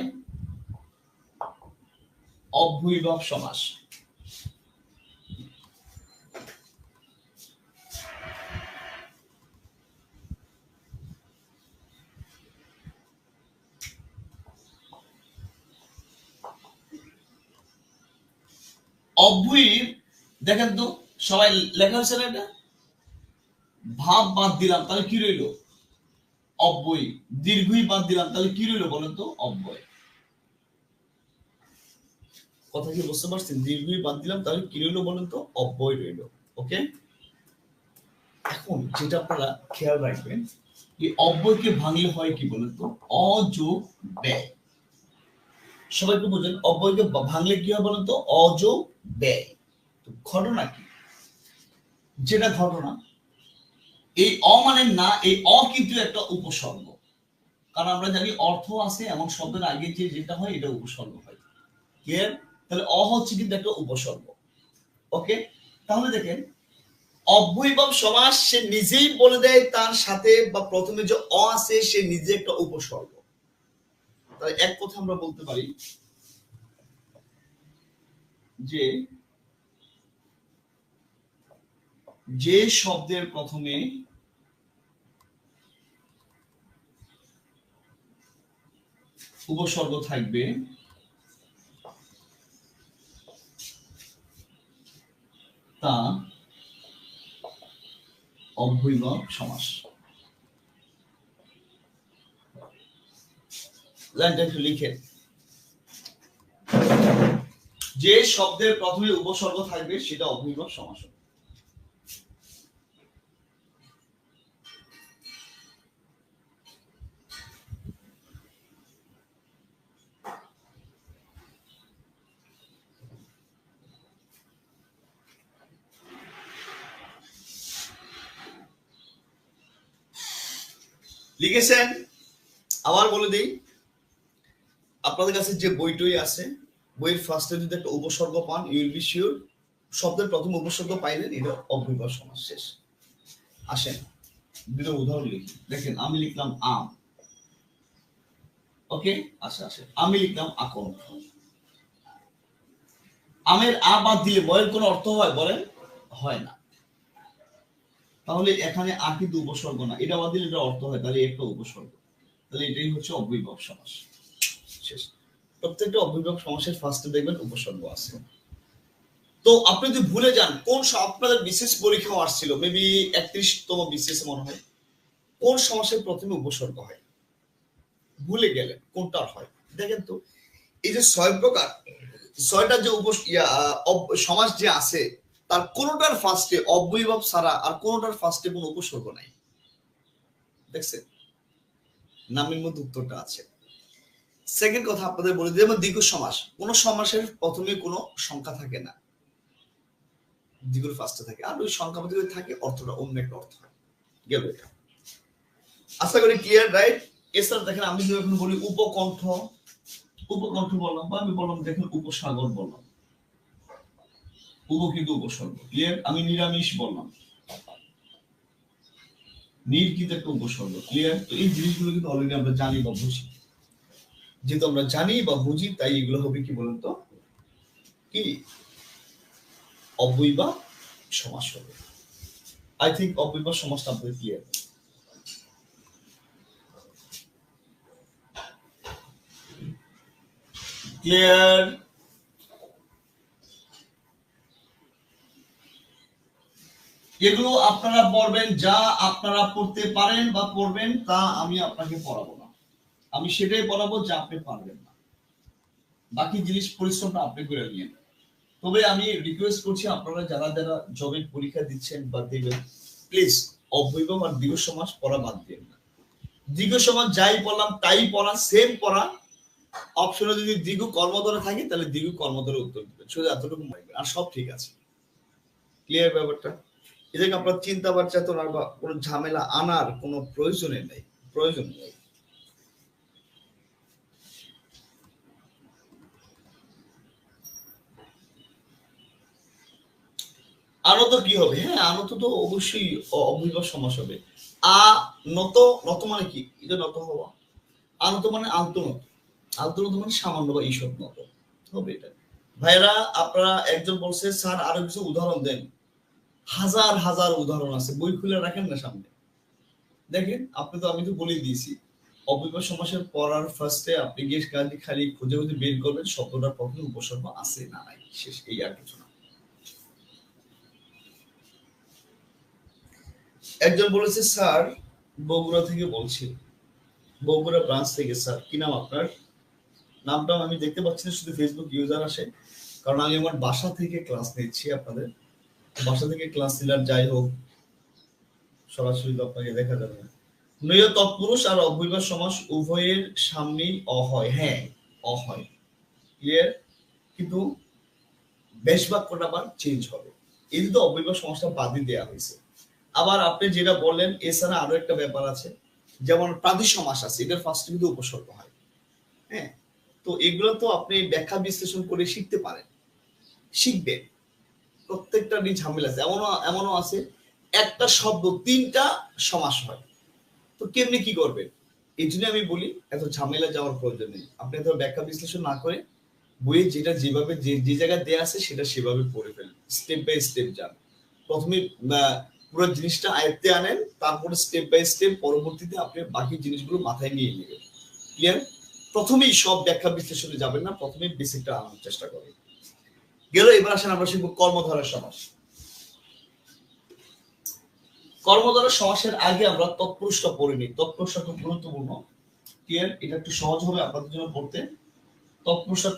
অভূমিভাব সমাস। অভূমির দেখেন তো সবাই লেখা হয়েছে না, এটা ভাব বাদ দিলাম তাহলে কি রইল? অব্যয়। দীর্ঘই বাদ দিলাম তাহলে কি রইল বলেন তো? অব্যয়। কথা কি বুঝতে পারছেন? দীর্ঘই বাদ দিলাম তাহলে কি রইল বলেন তো? অব্যয় রইল। ওকে, এখন যেটা আপনারা খেয়াল রাখবেন, এই অব্যয়কে ভাঙলে হয় কি বলেন তো? অ যোগ ব্যয়। সবাইকে বোঝেন, অব্যয়কে ভাঙলে কি হয় বলেন তো? অ যোগ ব্যয়। ঘটনা কি? যেটা ঘটনা, এই অ মানে না, এই অ কিন্তু একটা উপসর্গ, কারণ আমরা জানি অর্থ আছে এমন শব্দের আগে যে যেটা হয় এটা উপসর্গ হয়। ক্লিয়ার? তাহলে অ হচ্ছে কিন্তু একটা উপসর্গ। ওকে, তাহলে দেখেন অব্যয়ীভাব সমাস সে নিজেই বলে দেয় তার সাথে বা প্রথমে যে অ আছে সে নিজে একটা উপসর্গ। তাহলে এক কথা আমরা বলতে পারি যে যে শব্দের প্রথমে উপসর্গ থাকবে তা অব্যয়ীভাব সমাস। লাইনটা একটু লিখে, যে শব্দের প্রথমে উপসর্গ থাকবে সেটা অব্যয়ীভাব সমাস। লিখেছেন? আবার বলে দিই, আপনাদের কাছে যে বইটই আছে, বইয়ের ফার্স্টে যদি একটা উপসর্গ পান, ইউ উইল বি শিওর শব্দের প্রথম উপসর্গ পাইলেন, এটা অব্যয়ীভাব সমাস, শেষ। আসেন দুটো উদাহরণ লিখি। দেখেন, আমি লিখলাম আম। ওকে, আচ্ছা আসে, আমি লিখলাম আকন্ঠ। আমের আ বাদ দিলে বয়ের কোনো অর্থ হয় বলেন? হয় না। তাহলে এখানে আ কিন্তু উপসর্গ না, এটা বাদ দিলে এটা অর্থ হয়, তাহলে একটা উপসর্গ। তাহলে এটাই হচ্ছে অব্যয়ীভাব সমাস, শেষ। প্রত্যেকটা অব্যয়ীভাব সমাসের ফার্স্টে দেখবেন উপসর্গ আছে। তো আপনি যদি ভুলে যান, কোন আপনাদের বিশেষ পরীক্ষাও আসছিল, মেবি 31তম বিশেষ মনে হয়, কোন সমাসের প্রথমে উপসর্গ হয় ভুলে গেলেন, কোনটা হয় দেখেন তো। এই যে 6 প্রকার, 6টা যে সমাস যে আছে, তার কোনটার ফার্স্টে অব্যয়ীভাব ছাড়া আর কোনটার ফার্স্টে কোনো উপসর্গ নাই। দেখছেন? নামের মধ্যে উত্তরটা আছে। সেকেন্ড কথা আপনাদের বলে দিই, যেমন দীর্ঘ সমাস, কোন সমাসের প্রথমে কোনো সংখ্যা থাকে না, দ্বিগুণ ফার্স্টে থাকে, আর ওই সংখ্যা মধ্যে থাকে অর্থটা অন্য একটা অর্থ হয়। গেল এটা, আশা করি ক্লিয়ার, রাইট? এছাড়া দেখেন, আমি যদি এখন বলি উপকণ্ঠ, উপকণ্ঠ বললাম, বা আমি বললাম দেখেন উপসাগর বললাম, উপ কিন্তু উপসর্গ। ক্লিয়ার? আমি নিরামিষ বললাম, নির কিন্তু একটা উপসর্গ। ক্লিয়ার? তো এই জিনিসগুলো কিন্তু অলরেডি আমরা জানি বা বুঝি, যেহেতু আমরা জানি বা বুঝি তাই এগুলো হবে কি বলুন তো, কি অব্যয়ীভাব সমাস হবে। আই থিঙ্ক অব্যয়ীভাব সমাসটা আপনাদের ক্লিয়ার। ক্লিয়ার? এগুলো আপনারা পড়বেন, যা আপনারা পড়তে পারেন বা পড়বেন তা আমি আপনাকে পড়াবো না, আমি সেটাই পড়াবো যা আপনি পারবেন না। বাকি জিনিস পরিশ্রমটা আপনি করে নিন। তবে আমি রিকোয়েস্ট করছি আপনারা যারা যারা জবের পরীক্ষা দিচ্ছেন বা দেবেন, প্লিজ অব্যয়ভাব আর দীর্ঘ সমাস পড়া বাদ দিন না। দীর্ঘ সমাস যাই পড়লাম তাই পড়া, সেম পড়া। অপশনে যদি দীর্ঘ কর্মধারা থাকে তাহলে দীর্ঘ কর্মধারা উত্তর দিবেন, শুধু এতটুকু মনে রাখবেন, আর সব ঠিক আছে। ক্লিয়ার ব্যাপারটা? এটাকে আপনার চিন্তা বা চেতনা বা কোনো ঝামেলা আনার কোনো প্রয়োজনে নেই, প্রয়োজন নেই। আনত কি হবে? হ্যাঁ, আনত তো অবশ্যই অব্যয়ভাব সমাস হবে। আ নত, নত মানে কি? এটা নত হওয়া। আনত মানে আলতনত, আলতনত মানে সামান্য বা ঈষৎ নত হবে এটা। ভাইরা আপনারা একজন বলছে স্যার আরো কিছু উদাহরণ দেন। হাজার হাজার উদাহরণ আছে, বই খুলে রাখেন না সামনে, দেখেন। আপনি তো, আমি তো বলে দিয়েছি, অব্যয়ভাব সমাসের পড়ার ফার্স্টে আপনি গিয়ে খালি খুঁজে খুঁজে বের করবেন শব্দটার প্রথমে উপসর্গ আছে না নাই, শেষ, এই আর কিছু না। একজন বলেছে স্যার বগুড়া থেকে বলছি, বগুড়া ব্রাঞ্চ থেকে। স্যার কি নাম আপনার? নামটা আমি দেখতে পাচ্ছি না, শুধু ফেসবুক ইউজার আসে, কারণ আমি আমার বাসা থেকে ক্লাস নিচ্ছি আপনাদের। বাসা থেকে ক্লাস নিলাম, যাই হোক সরাসরি তো আপনাকে দেখা যাবে না। নৈয় তৎপুরুষ আর অব্যয়ভাব সমাস উভয়ের সামনেই অহয়। হ্যাঁ, অহয়, ক্লিয়ার। কিন্তু বেশ বাক্যটা আবার চেঞ্জ হবে, এই তো অব্যয়ভাব সমাসটা বাদই দেওয়া হয়েছে। আবার আপনি যেটা বললেন এছাড়া আরো একটা ব্যাপার আছে, যেমন প্রাদেশিক সমাস আছে, এটার ফার্স্টে কিন্তু উপসর্গ হয়। হ্যাঁ, তো এগুলো তো আপনি ব্যাখ্যা বিশ্লেষণ করে শিখতে পারেন, শিখবেন। প্রত্যেকটা নিয়ে ঝামেলা আছে, এমনও এমনও আছে একটা শব্দ তিনটা সমাস হয়, তো কেমনি কি করবেন? এই জন্য আমি বলি এত ঝামেলা যাওয়ার প্রয়োজন নেই। আপনি এত ব্যাখ্যা বিশ্লেষণ না করে বইয়ে যেটা যেভাবে যে জায়গায় দেয়া আছে সেটা সেভাবে পড়ে ফেলেন, স্টেপ বাই স্টেপ যান। প্রথমে পুরো জিনিসটা আয়ত্তে আনেন, তারপরে স্টেপ বাই স্টেপ পরবর্তীতে আপনি বাকি জিনিসগুলো মাথায় নিয়ে নেবেন। ক্লিয়ার? প্রথমেই সব ব্যাখ্যা বিশ্লেষণে যাবেন না, প্রথমে বেসিকটা আনার চেষ্টা করবেন। গেল, এবার আসেন আমরা শিখবো কর্মধারয় সমাস। কর্মধারয় সমাসের আগে আমরা তৎপুরুষটা পড়ে নিই। তৎপুরুষটা খুব গুরুত্বপূর্ণ। ক্লিয়ার? এটা একটু সহজ হবে আপনাদের জন্য পড়তে। তৎপুরুষটা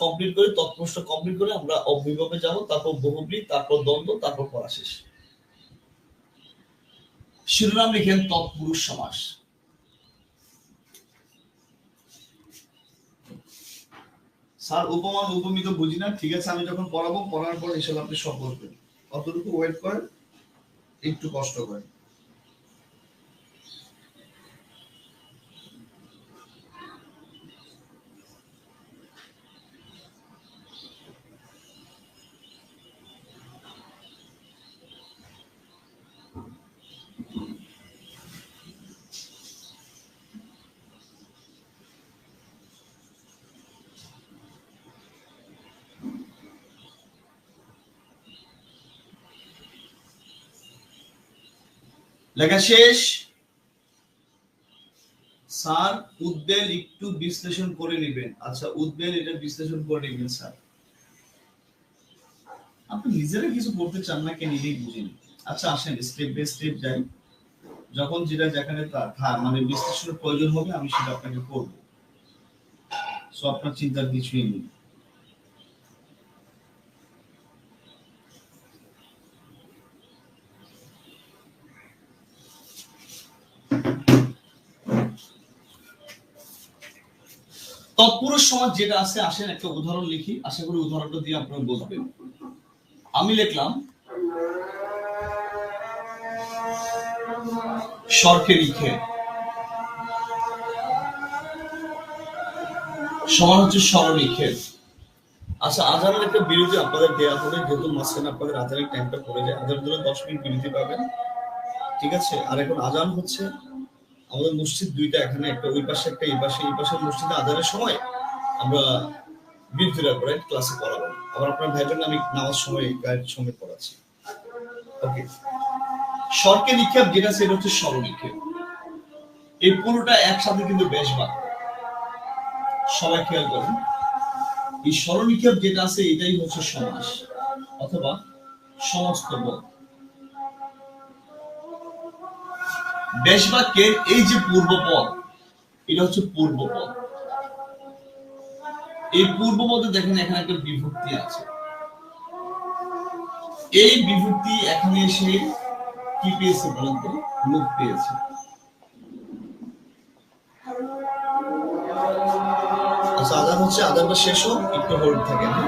কমপ্লিট করে আমরা অব্যয়ভাবে যাব, তারপর বহুব্রী, তারপর দ্বন্দ্ব, তারপর পড়া শেষ। শিরোনাম লিখেন তৎপুরুষ সমাস। স্যার উপমান উপমিত বুঝি না, ঠিক আছে আমি যখন পড়াবো, পড়ার পর এসব আপনি সব বলবেন, অতটুকু ওয়েট করেন, একটু কষ্ট করেন। লেখা শেষ? স্যার উদ্বেল একটু বিশ্লেষণ করে নেবেন। আচ্ছা উদ্বেল এটা বিশ্লেষণ করে নেবেন স্যার। আপনি নিজেরা কিছু বলতে চান না কেন নিজেই বুঝেন। আচ্ছা আসেন স্টেপ বাই স্টেপ যাই, যখন যেটা যেখানে মানে বিশ্লেষণের প্রয়োজন হবে আমি সেটা আপনাকে করবো, সো আপনার চিন্তার কিছুই নেই। তৎপুরুষ সমাজ যেটা আছে, আসেন একটা উদাহরণ লিখি, আশা করি উদাহরণটা দিয়ে আপনারা বুঝবেন। আমি লিখলাম সরকে লিখে সমান হচ্ছে স্মরণিক্ষেপ। আচ্ছা আজানের একটা বিরতি আপনাদের দেওয়া হবে, যেহেতু মাঝখানে আপনাদের আজানের টাইমটা পড়ে যায়, আজানের জন্য 10 মিনিট বিরতি পাবেন, ঠিক আছে? আর এখন আজান হচ্ছে, আমাদের মসজিদ দুইটা, এখানে একটা ওই পাশে একটা এই পাশে, এই পাশের মসজিদে আজানের সময় আমরা বিরতি রাখবো, রাইট? ক্লাসে পড়াবো, আবার আপনার ভাই বোন আমি নামাজ সময় গায়ের সময় পড়াচ্ছি। ওকে, স্বরকে নিক্ষেপ যেটা সেটা হচ্ছে স্মরণিক্ষেপ। এই পুরোটা একসাথে কিন্তু বেশ বাক, সবাই খেয়াল করুন। এই স্মরণিক্ষেপ যেটা আছে এটাই হচ্ছে সমাস অথবা সমস্ত পদ। বেশ বাক্যের এই যে পূর্বপদ, এটা হচ্ছে পূর্বপদ। এই পূর্বপদে দেখেন এখানে একটা বিভক্তি আছে, এই বিভক্তি এখানে এসে কি পেয়েছে বলেন তো? লোপ পেয়েছে। আচ্ছা, আজান হচ্ছে, আজানটা শেষ হোক, একটু হোল্ড থাকে না।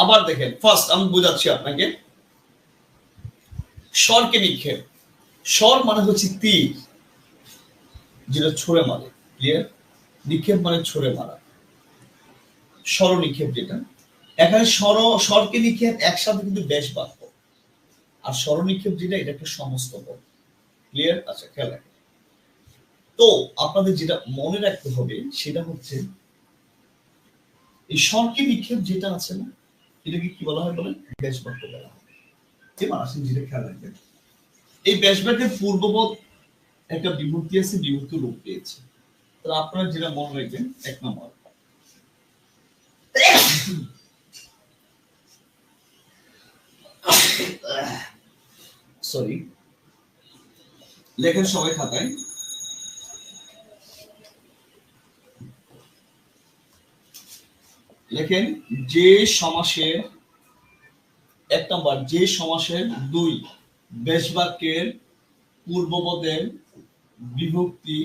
আবার দেখেন, ফার্স্ট আমি বোঝাচ্ছি আপনাকে। স্বরকে নিক্ষেপ, স্বর মানে হচ্ছে তীর, যেটা ছুঁড়ে মারে। ক্লিয়ার? নিক্ষেপ মানে ছুঁড়ে মারা। স্বর নিক্ষেপ যেটা, এখানে স্বরকে নিক্ষেপ একসাথে কিন্তু বেশ বাক্য, আর স্বর নিক্ষেপ যেটা, এটা একটা সমস্ত পদ। ক্লিয়ার? আচ্ছা, খেয়াল রাখেন। তো আপনাদের যেটা মনে রাখতে হবে সেটা হচ্ছে, এই স্বরকে নিক্ষেপ যেটা আছে না, এটাকে কি বলা হয় বলেন? বেশ বাক্য বলা হয়। এবার আসেন যেটা খেয়াল রাখবেন, এই বেশ বাক্যের পূর্বপদ একটা বিভক্তি আছে, বিভক্তি রূপ পেয়েছে। তো আপনারা যেটা মনে রাখবেন, এক নম্বর, সরি, লেখেন সবাই খাতায়। লেখেন যে সমাসের 1 নম্বর, যে সমাসের 2 বেশ বাক্যের পূর্বপদের বিভক্তি,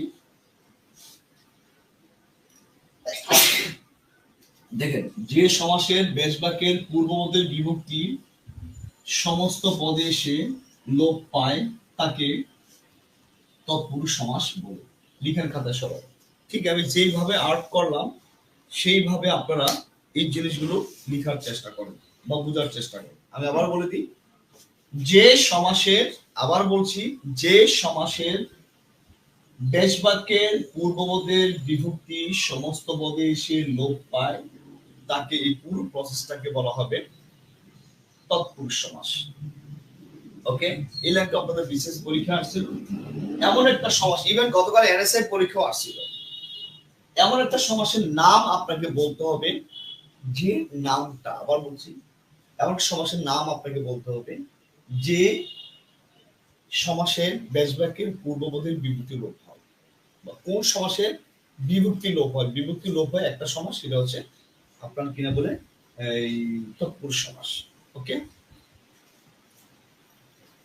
দেখেন যে সমাসের বেশ বাক্যের পূর্বপদের বিভক্তি সমস্ত পদে এসে লোপ পায় তাকে তৎপুরুষ সমাস বলে। লিখেন খাতায় সবাই। ঠিক আমি যেইভাবে আর্ট করলাম সেইভাবে আপনারা এই জিনিসগুলো লেখার চেষ্টা করেন বা বোঝার চেষ্টা করেন। আমি আবার বলে দিই, যে সমাসের, আবার বলছি, যে সমাসের বেশ বাক্যের পূর্বপদের বিভক্তি সমস্ত পদে এসে লোপ পায় তাকে, এই পুরো প্রসেসটাকে বলা হবে তৎপুরুষ সমাস। ওকে, এই লাইনটা আপনাদের বিশেষ পরীক্ষা আসছিল। এমন একটা সমাস, ইভেন গতকাল এনএসআই পরীক্ষাও আসছিল, এমন একটা সমাসের নাম আপনাকে বলতে হবে, যে নামটা, আবার বলছি, এমন সমাসের নাম আপনাকে বলতে হবে যে সমাসের বেশ বাক্যের পূর্বপদের বিভক্তি লোপ হয়, বা কোন সমাসের বিভক্তি লোপ হয়। বিভক্তি লোপ হয় একটা সমাস, সেটা হচ্ছে আপনার কিনা বলে এই তৎপুরুষ সমাস। ওকে,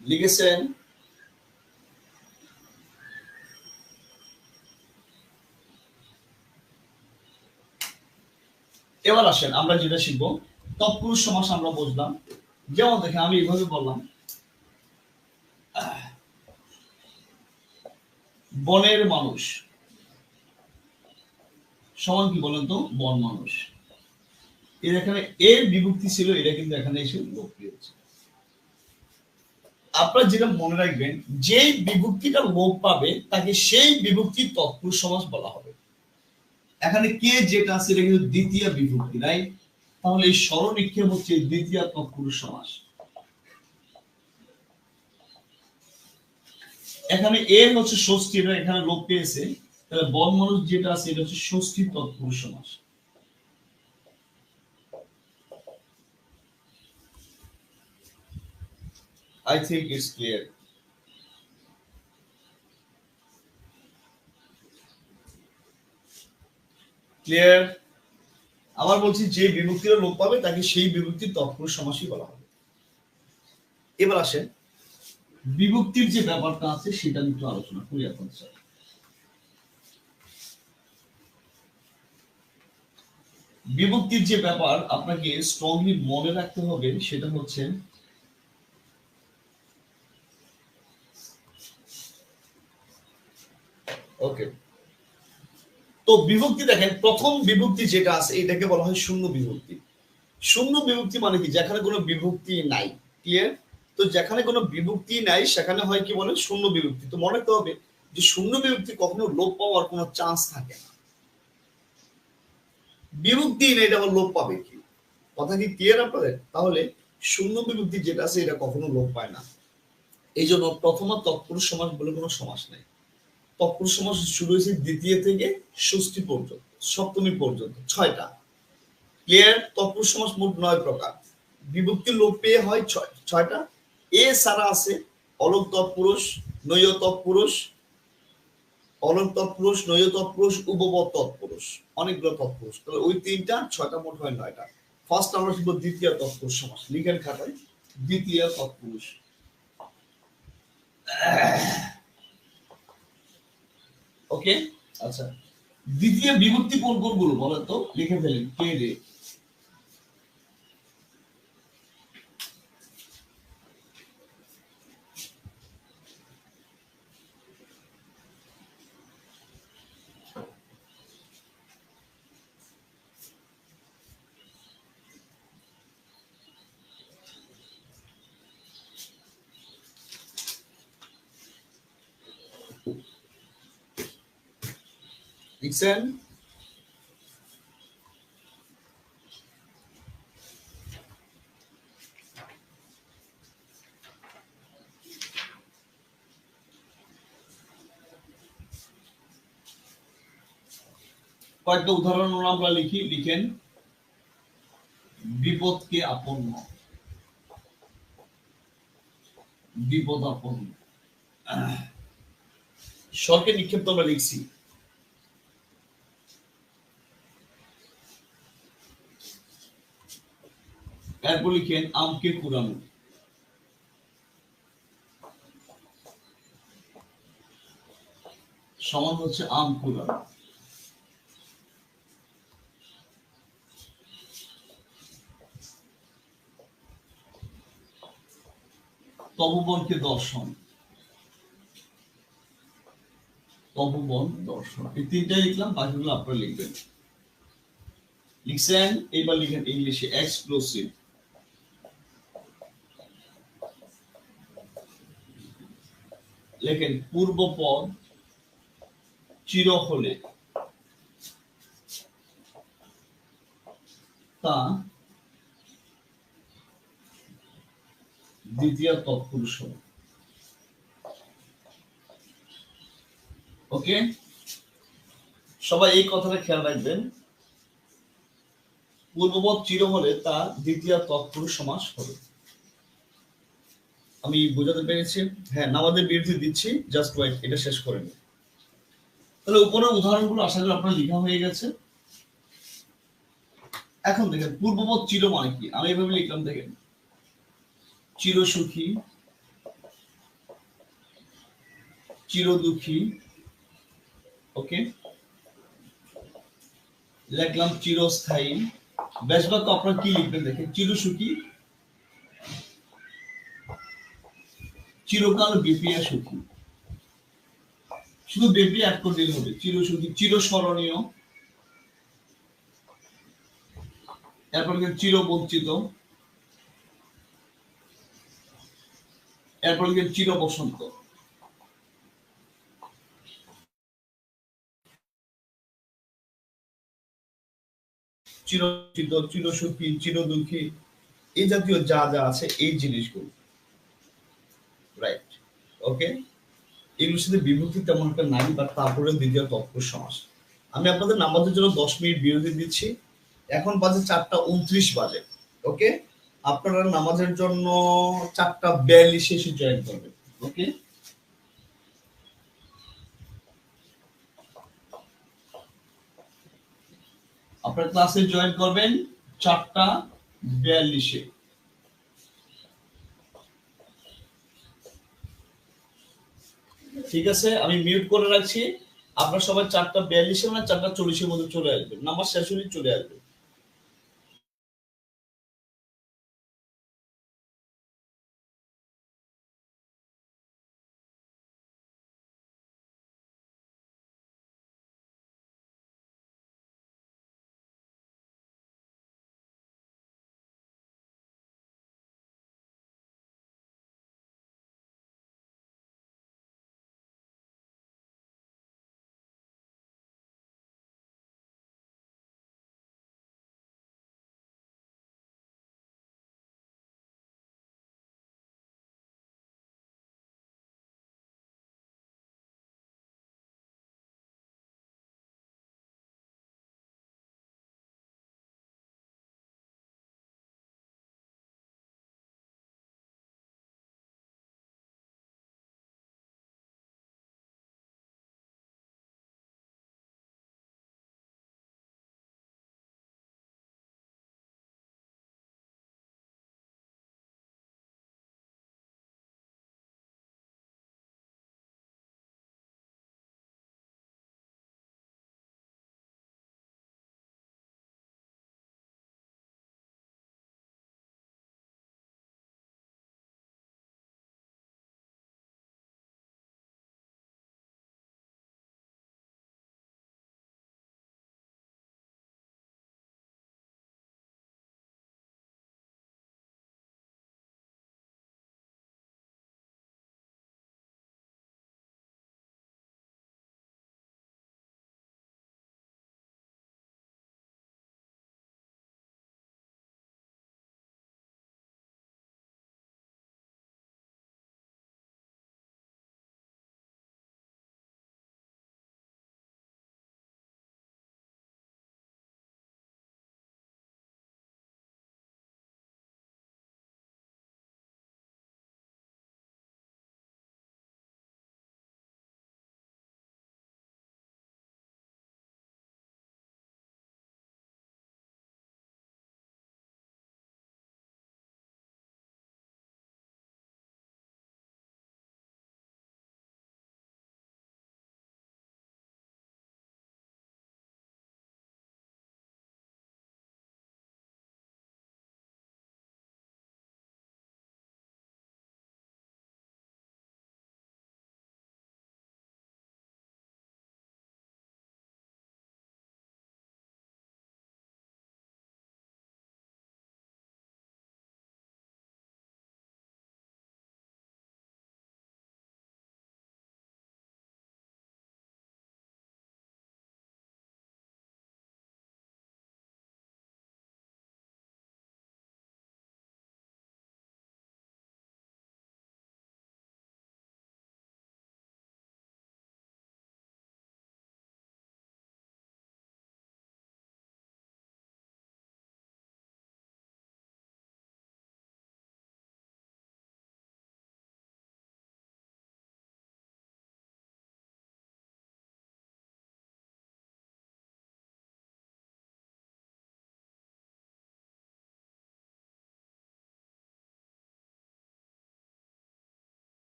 লিখেছেন? এবার আসেন আমরা যেটা শিখবো, তৎপুরুষ সমাস আমরা বুঝলাম। যেমন দেখেন আমি এইভাবে বললাম, বনের মানুষ সমান কি বলেন তো, বন মানুষ। এর এখানে এর বিভক্তি ছিল, এটা কিন্তু এখানে এসে লোপ পেয়েছে। আপনারা যেটা মনে রাখবেন, যেই বিভক্তিটা লোপ পাবে তাকে সেই বিভক্তি তৎপুরুষ সমাস বলা হবে। এখানে কে যেটা আছে এটা কিন্তু দ্বিতীয় বিভক্তি, রাইট? তাহলে এই স্বরনিক্ষেপ হচ্ছে দ্বিতীয় তৎপুরুষ সমাস। এখানে এর হচ্ছে ষষ্ঠী, এটা এখানে লোপ পেয়েছে, তাহলে বন মানুষ যেটা আছে এটা হচ্ছে ষষ্ঠী তৎপুরুষ সমাস। I think it's clear. Clear? আবার বলছি, যে বিভক্তির লোপ পাবে তাকে সেই বিভক্তির তৎপুরুষ সমাসই বলা হবে। এবার আসেন বিভক্তির যে ব্যাপারটা আছে সেটা একটু আলোচনা করি এখন। স্যার, বিভক্তির যে ব্যাপার আপনাকে স্ট্রংলি মনে রাখতে হবে সেটা হচ্ছে, ওকে, তো বিভক্তি দেখেন, প্রথম বিভক্তি যেটা আছে এটাকে বলা হয় শূন্য বিভক্তি। শূন্য বিভক্তি মানে কি, যেখানে কোনো বিভক্তি নাই। ক্লিয়ার? তো যেখানে কোনো বিভক্তি নাই সেখানে হয় কি বলে, শূন্য বিভক্তি। তো মনে রাখতে হবে যে শূন্য বিভক্তি কখনো লোপ পাওয়ার কোনো চান্স থাকে না। বিভক্তি নেই, এটা আবার লোপ পাবে কি? কথা কি ক্লিয়ার আপনাদের? তাহলে শূন্য বিভক্তি যেটা আছে এটা কখনো লোপ পায় না। এই জন্য প্রথম তৎপুরুষ সমাস বলে কোনো সমাস নেই। তৎপুরুষ সমাস শুরু হয়েছে দ্বিতীয় থেকে ষষ্ঠী পর্যন্ত, সপ্তমী পর্যন্ত, 6টা। ক্লিয়ার? তৎপুরুষ সমাস মোট 9 প্রকার, বিভক্তি লোপ পেয়ে হয় 6টা। এ ছাড়া আছে অলক তৎপুরুষ, নৈয় তৎপুরুষ, অলক তৎপুরুষ, নৈয় তৎপুরুষ, উপপদ তৎপুরুষ, অনেকগুলো তৎপুরুষ। তাহলে ওই 3টা 6টা মোট হয় 9টা। ফার্স্ট আমরা শিখবো দ্বিতীয় তৎপুরুষ সমাস। লিখেন খাতায়, দ্বিতীয় তৎপুরুষ। ওকে, আচ্ছা, দ্বিতীয় বিভক্তি কোন কোনগুলো বলেন তো, লিখে ফেলেন। কে রে? লিখছেন? কয়েকটা উদাহরণ আমরা লিখি। লিখেন, বিপদকে আপন, বিপদ আপন। স্বর্গে নিক্ষেপ তো আমরা লিখছি। এরপর লিখেন আমকে কুড়ানো। সমান হচ্ছে আম কুড়ানো। তপবনকে দর্শন। তপবন দর্শন, এই তিনটাই লিখলাম, বাকিগুলো আপনারা লিখবেন। লিখছেন? এবার লিখেন ইংলিশে এক্সপ্লোসিভ। লেখেন পূর্বপদ চির হলে তা দ্বিতীয় তৎপুরুষ হবে। ওকে, সবাই এই কথাটা খেয়াল রাখবেন, পূর্বপদ চির হলে তা দ্বিতীয় তৎপুরুষ সমাস হবে। আমি বোঝাতে পেরেছি? হ্যাঁ, নামাজের বিরতি দিচ্ছি, জাস্ট ওয়েট, এটা শেষ করে নিই। তাহলে উপরের উদাহরণগুলো আশা করি আপনার লেখা হয়ে গেছে। এখন দেখেন পূর্বপদ চির মানে কি, আমি এভাবে লিখলাম, দেখেন চির সুখী, চির দুঃখী, ওকে, লিখলাম চিরস্থায়ী। বেশবাক্য আপনার কি লিখবেন দেখেন, চির সুখী, চিরকাল বিপিয়া সুখী, শুধু বেবি অ্যাড করে দিলে হবে। চির সুখী, চিরস্মরণীয়, এরপর চির বঞ্চিত, এরপর চির বসন্ত। চির চির সুখী, চির দুঃখী, এই জাতীয় যা যা আছে এই জিনিসগুলো, রাইট? ওকে, এগুলোর সাথে বিভক্তি তেমন একটা নাই, বাট তারপরে দ্বিতীয় তৎপুরুষ সমাস। আমি আপনাদের নামাজের জন্য 10 মিনিট বিরতি দিচ্ছি। এখন বাজে 4:29 বাজে। ওকে, আপনারা নামাজের জন্য 4:42 এসে জয়েন করবেন। ওকে, আপনার ক্লাসে জয়েন করবেন 4:42-এ। ঠিক আছে, আমি মিউট করে রাখছি। আপনারা সবাই 4:42 মানে 4:40-এর মধ্যে চলে আসবেন, নামাজ শেষ হলে চলে আসবেন।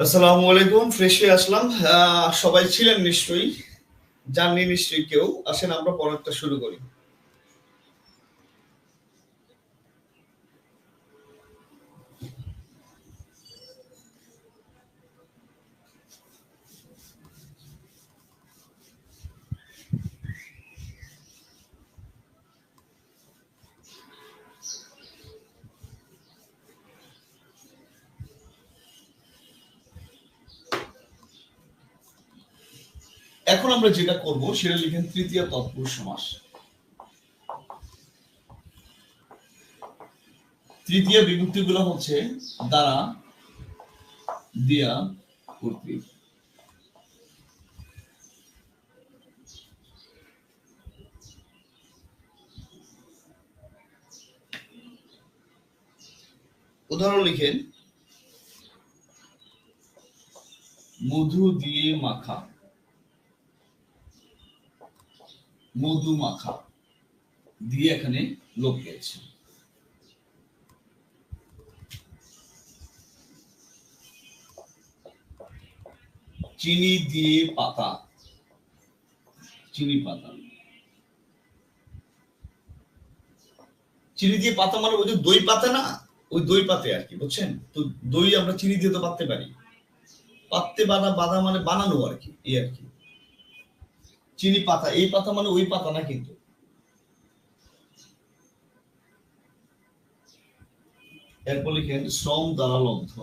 আসসালামু আলাইকুম, ফ্রেশ হয়ে আসলাম। সবাই ছিলেন নিশ্চয়ই, জাননি নিশ্চয়ই কেউ। আসেন আমরা পরেরটা শুরু করি। এখন আমরা যেটা করব সেটা লিখেন তৃতীয় তৎপুরুষ সমাস। তৃতীয় বিভক্তিগুলো হচ্ছে দ্বারা, দিয়া, কর্তৃক। উদাহরণ লিখেন মধু দিয়ে মাখা, মধু মাখা দিয়ে এখানে লোক গেছে। চিনি দিয়ে পাতা, চিনি পাতা। চিনি দিয়ে পাতা মানে ওই যে দই পাতা না, ওই দই পাতে আর কি, বুঝছেন তো। দই আমরা চিনি দিয়ে তো পাততে পারি, পাততে বাঁধা, বাঁধা মানে বানানো আর কি, এই আর কি। চিনি পাতা, এই পাতা মানে ওই পাতা না কিন্তু। এরপর লিখেন শ্রম দ্বারা লব্ধ।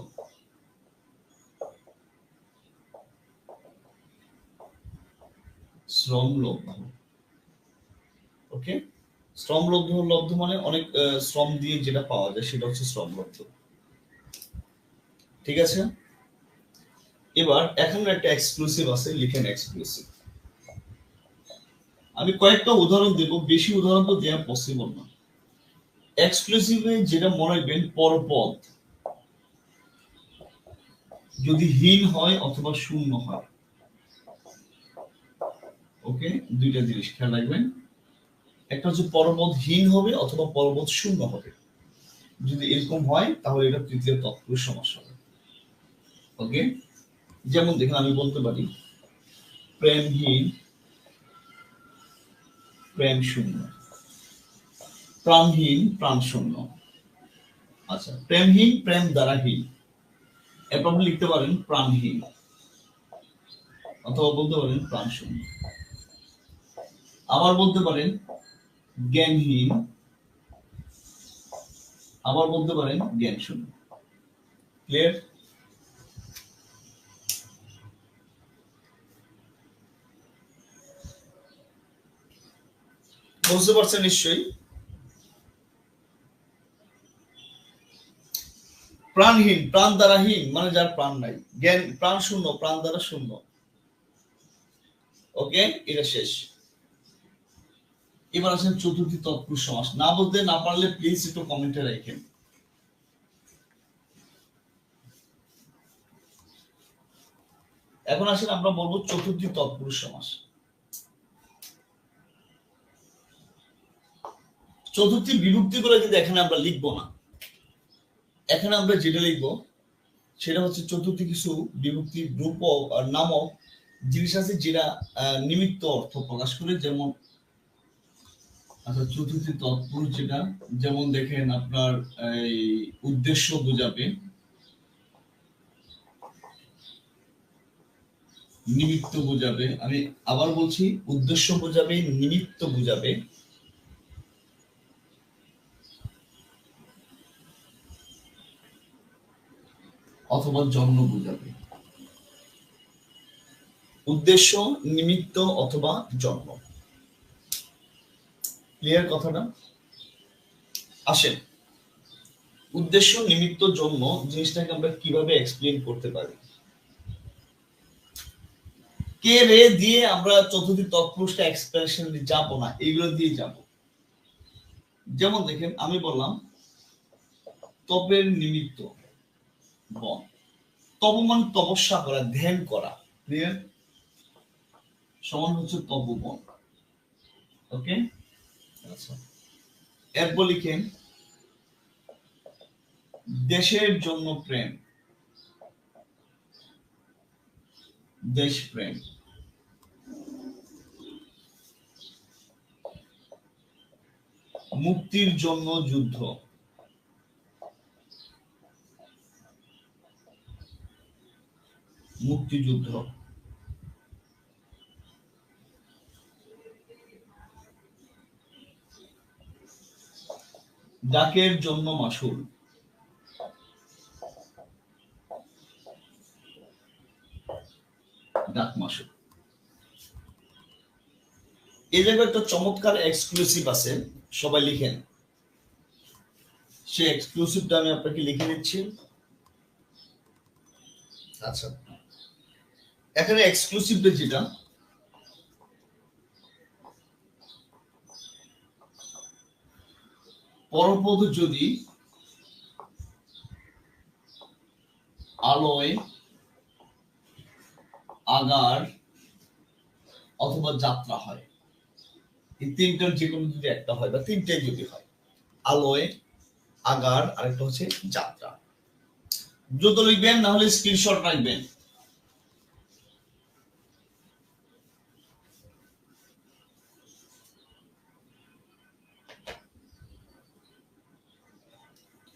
শ্রম লব্ধ, ওকে। শ্রম লব্ধ, লব্ধ মানে অনেক শ্রম দিয়ে যেটা পাওয়া যায় সেটা হচ্ছে শ্রম লব্ধ। ঠিক আছে, এবার এখানে একটা এক্সক্লুসিভ আছে, লিখেন এক্সক্লুসিভ। আমি কয়েকটা উদাহরণ দেব, বেশি উদাহরণ তো দেওয়া পসিবল না। এক্সক্লুসিভে যেটা মনে রাখবেন, পরপদ যদি হীন হয় অথবা শূন্য হয়, ওকে। দুইটা জিনিস খেয়াল রাখবেন, একটা হচ্ছে পরপদ হীন হবে অথবা পরপদ শূন্য হবে। যদি এরকম হয় তাহলে এটা তৃতীয় তৎপুরুষ সমাস হবে, ওকে। যেমন দেখেন, আমি বলতে পারি প্রেমহীন, প্রেম শূন্য। প্রাণহীন, প্রাণ শূন্য। আচ্ছা, প্রেমহীন, প্রেম দ্বারাহীন। এরপর আপনি লিখতে পারেন প্রাণহীন, অথবা বলতে পারেন প্রাণ শূন্য। আবার বলতে পারেন জ্ঞানহীন, আবার বলতে পারেন জ্ঞান শূন্য। ক্লিয়ার? বুঝতে পারছেন নিশ্চয়ই। প্রাণহীন, প্রাণ দ্বারাহীন মানে যার প্রাণ নাই। জ্ঞান, প্রাণ শূন্য, প্রাণ দ্বারা শূন্য। ওকে, এটা শেষ। এবার আছেন চতুর্থী তৎপুরুষ সমাস। না বলতে না পারলে প্লিজ একটু কমেন্টে রাখেন। এখন আসেন আমরা বলবো চতুর্থী তৎপুরুষ সমাস। চতুর্থী বিভক্তি করে কিন্তু এখানে আমরা লিখবো না। এখানে আমরা যেটা লিখবো সেটা হচ্ছে চতুর্থী কিছু বিভক্তি রূপক আর নামক জিনিস আছে যেটা নিমিত্ত অর্থ প্রকাশ করে। যেমন আচ্ছা, চতুর্থী তৎপুরুষ যেটা, যেমন দেখেন আপনার এই উদ্দেশ্য বোঝাবে, নিমিত্ত বোঝাবে। আমি আবার বলছি, উদ্দেশ্য বোঝাবে, নিমিত্ত বোঝাবে, অথবা জন্ম বোঝাবে। উদ্দেশ্য, নিমিত্ত অথবা জন্ম। ক্লিয়ার কথাটা? আসেন উদ্দেশ্য, নিমিত্ত, জন্ম জিনিসটাকে আমরা কিভাবে এক্সপ্লেন করতে পারি। কে রে দিয়ে আমরা চতুর্থী তৎপুরুষটা এক্সপ্লেনেশন যাব না, এইগুলো দিয়ে যাব। যেমন দেখেন, আমি বললাম তপের নিমিত্ত বন। তপ মানে তপস্যা করা, ধ্যান করা। ক্লিয়ার? সমান হচ্ছে তপবন। ওকে, আচ্ছা। এরপর লিখেন দেশের জন্য প্রেম। দেশপ্রেম, মুক্তির জন্য যুদ্ধ, মুক্তিযুদ্ধ, ডাকের জন্য মাসুল, ডাক মাসুল। এই জায়গায় একটা চমৎকার এক্সক্লুসিভ আছে, সবাই লিখেন। সেই এক্সক্লুসিভটা আমি আপনাকে লিখে দিচ্ছি। আচ্ছা, এখানে এক্সক্লুসিভটা যেটা, পরপদ যদি আলোয়, আগার অথবা যাত্রা হয়, এই তিনটার যে কোনো যদি একটা হয় বা তিনটাই যদি হয়, আলোয়, আগার, আরেকটা হচ্ছে যাত্রা, দ্রুত লিখবেন, না হলে স্ক্রিনশট রাখবেন।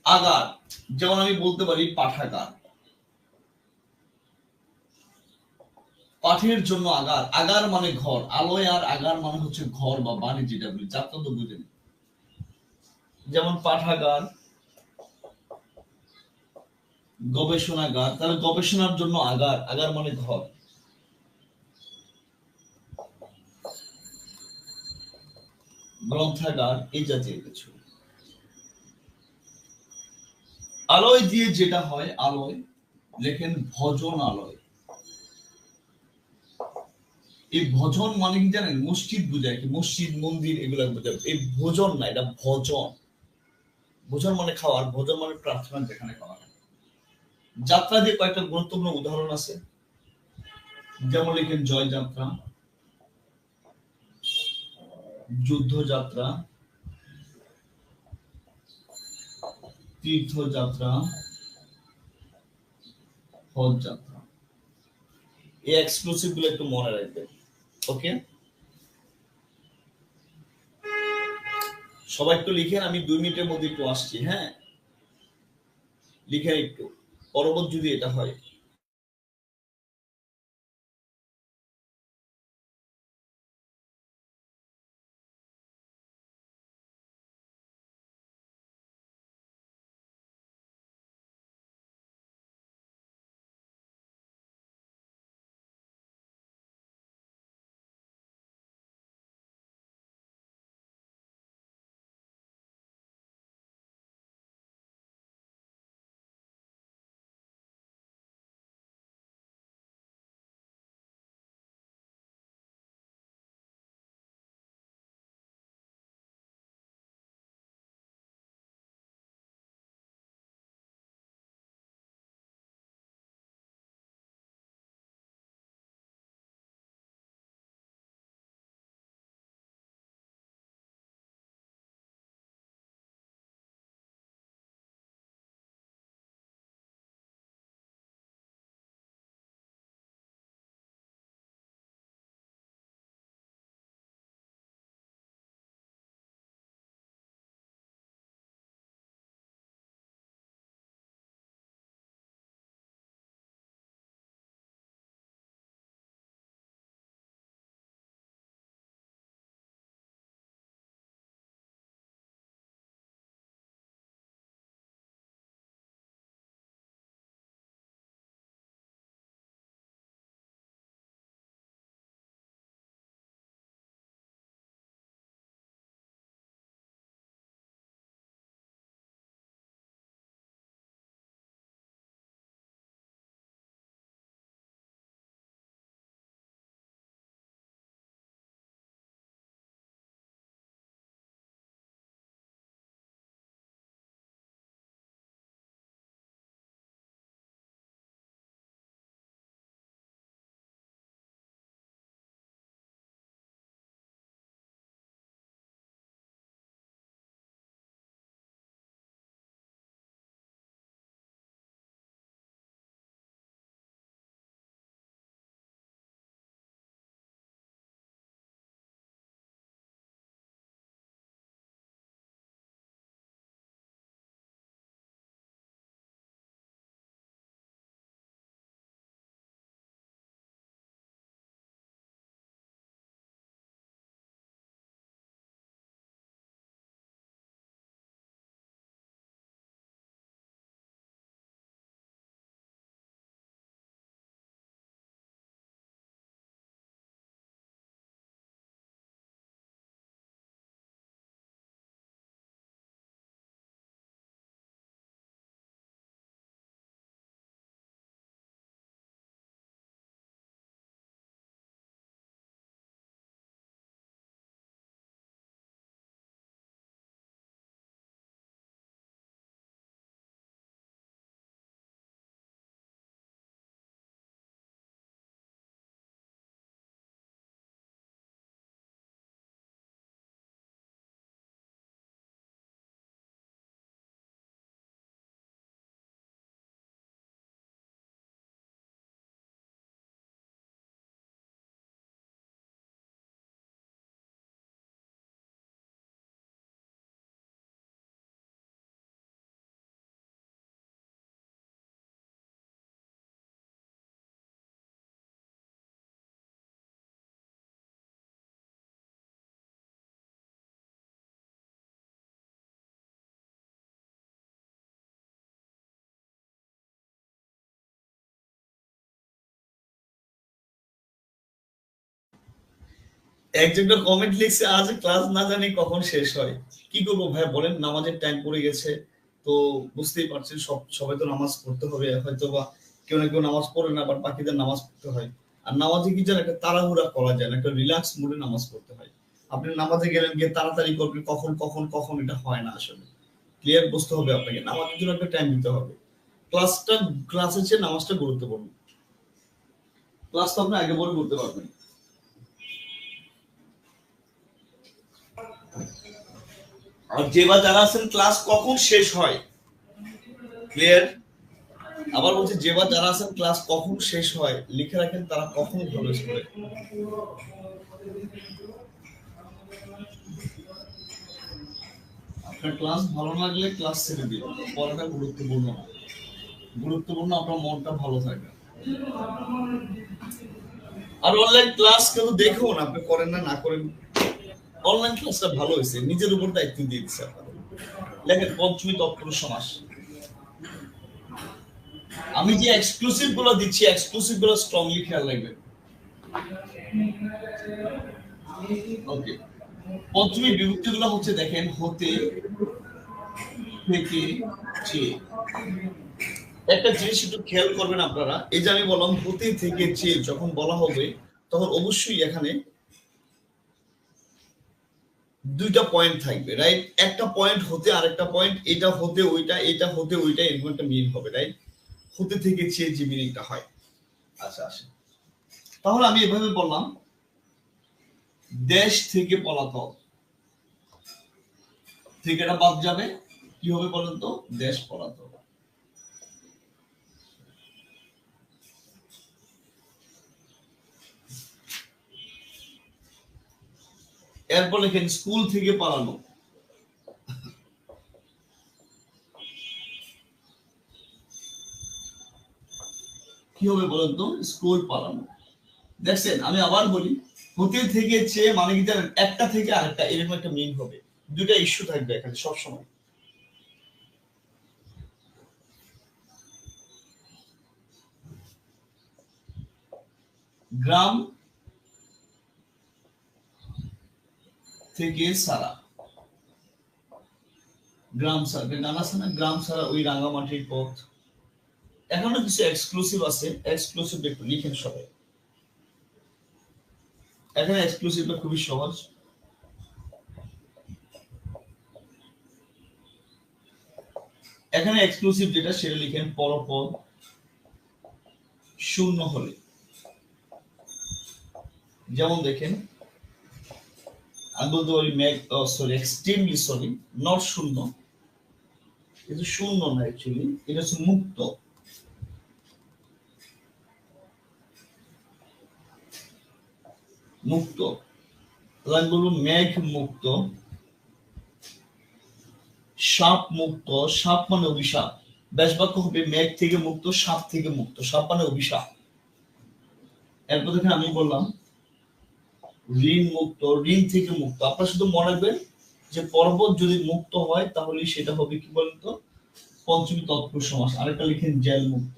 আগার, যেমন আমি বলতে পারি পাঠাগার, পাঠের জন্য আগার, আগার মানে ঘর, আলোয় আর আগার মানে হচ্ছে ঘর বা বাড়ি, যেটা বলি, যাত্রা তো বুঝেন। যেমন পাঠাগার, গবেষণাগার, তাহলে গবেষণার জন্য আগার, আগার মানে ঘর। গ্রন্থাগার, এই জাতীয় কিছু। আলোয় দিয়ে যেটা হয়, আলোয় লেখেন ভজনালয়। এই ভজন মানে কি জানেন? মসজিদ বুঝায়, কি মসজিদ মন্দির এগুলা বোঝায়। এই ভোজন না, এটা ভজন। ভোজন মানে খাওয়ার, ভজন মানে প্রার্থনা যেখানে করা হয়। যাত্রা দিয়ে কয়েকটা গুরুত্বপূর্ণ উদাহরণ আছে, যেমন লিখেন জয়যাত্রা, যুদ্ধযাত্রা, তীর্থযাত্রা, হজ যাত্রা। এই এক্সক্লুসিভ গুলো একটু মনে রাখবেন। ওকে, সবাই একটু লিখেন, আমি 2 মিনিটের মধ্যে একটু আসছি। হ্যাঁ, লিখেন একটু, পরবর্তী যদি এটা হয়। একজনটা কমেন্ট লিখছে আজ ক্লাস না জানি কখন শেষ হয়। কি করবো ভাই বলেন, নামাজের টাইম পড়ে গেছে। তো বুঝতেই পারছেন সবাই তো নামাজ পড়তে হবে, হয়তো বা কেউ না কেউ নামাজ পড়ে না, বাট বাকিদের নামাজ পড়তে হয়। আর নামাজে কি যেন একটা তাড়াহুড়া করা যায় না, একটা রিল্যাক্স মুডে নামাজ পড়তে হয়। আপনি নামাজে গেলেন, গিয়ে তাড়াতাড়ি করবেন, কখন কখন কখন এটা হয় না আসলে। ক্লিয়ার বুঝতে হবে আপনাকে, নামাজের জন্য একটা টাইম দিতে হবে। ক্লাসটা ক্লাসের চেয়ে নামাজটা গুরুত্বপূর্ণ। ক্লাস তো আপনি আগে পরে করতে পারবেন। আর যে বা যারা আছেন ক্লাস কখন শেষ হয়, ক্লিয়ার। আবার বলছি যে বা যারা আছেন ক্লাস কখন শেষ হয় লিখে রাখেন, তারা কখন ভালো স্টুডেন্ট। আপনার ক্লাস ভালো লাগলে ক্লাস ছেড়ে দিন, পড়াটা গুরুত্বপূর্ণ না। গুরুত্বপূর্ণ আপনার মনটা ভালো থাকে। আর অনলাইন ক্লাস কেউ দেখুন, আপনি করেন না না করেন, অনলাইন ক্লাসটা ভালো হয়েছে, নিজের উপর দায়িত্ব দিয়ে দিচ্ছে আপনাদের। লেখেন পঞ্চমী তৎপুরুষ সমাস। আমি যে এক্সক্লুসিভ গুলো দিচ্ছি, এক্সক্লুসিভ গুলো স্ট্রংলি খেয়াল রাখবেন। ওকে, পঞ্চমী বিভক্তি গুলো হচ্ছে দেখেন, হতে থেকে চেয়ে। একটা জিনিস একটু খেয়াল করবেন আপনারা, এই যে আমি বললাম হতে থেকে চেয়ে যখন বলা হবে, তখন অবশ্যই এখানে দুইটা পয়েন্ট থাকবে, রাইট। একটা পয়েন্ট হতে, আরেকটা পয়েন্ট, এটা হতে ওইটা, এটা হতে ওইটা, এরকম একটা মিনিং হবে, রাইট। হতে থেকে চেয়ে যে মিনিংটা হয়। আচ্ছা আসে, তাহলে আমি এভাবে বললাম, দেশ থেকে পলাতক, থেকে এটা বাদ যাবে, কি হবে বলেন তো, দেশ পলাতক। এরপর লেখেন স্কুল থেকে পালানো। কি হবে বলেন তো, স্কুল পালানো। দেখছেন, আমি আবার বলি, হতে থেকে চেয়ে মানে কি জানেন, একটা থেকে আরেকটা এরকম একটা মিন হবে, দুইটা ইস্যু থাকবে এখানে সবসময়। গ্রাম থেকে সারা, গ্রাম সারা, গান আছে না, গ্রাম সারা ওই রাঙামাটির পথ। এখনো কিছু এক্সক্লুসিভ আছে, এক্সক্লুসিভ একটু লিখেন সবাই। এখানে এক্সক্লুসিভটা খুবই সহজ। এখানে এক্সক্লুসিভ যেটা সেটা লিখেন পরপদ শূন্য হলে। যেমন দেখেন, আমি বলতে পারি ম্যাগ, সরি এক্সট্রিমলি সরি, নট শূন্য, কিন্তু শূন্য না অ্যাকচুয়ালি, এটা হচ্ছে মুক্ত। মুক্ত, আমি বলবো মেঘ মুক্ত, সাপ মুক্ত। সাপ মানে অভিশাপ, ব্যাস বাক্য হবে মেঘ থেকে মুক্ত, সাপ থেকে মুক্ত। সাপ মানে অভিশাপ। এরপর দেখেন আমি বললাম ঋণ মুক্ত, ঋণ থেকে মুক্ত। আপনারা শুধু মনে রাখবেন যে পর্বত যদি মুক্ত হয় তাহলে সেটা হবে কি বলতো, পঞ্চমী তৎপুরুষ সমাস। আরেকটা লিখেন জেল মুক্ত।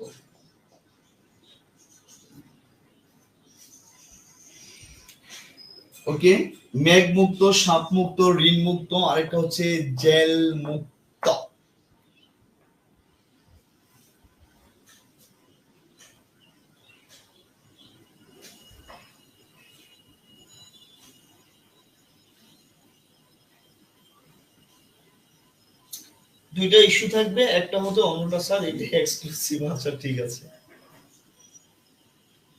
ওকে, মেঘ মুক্ত, সাপ মুক্ত, ঋণ মুক্ত, আরেকটা হচ্ছে জেল মুক্ত। দুইটা ইস্যু থাকবে, একটা হতে অন্যটা স্যার এটা এক্সক্লুসিভ। আচ্ছা ঠিক আছে,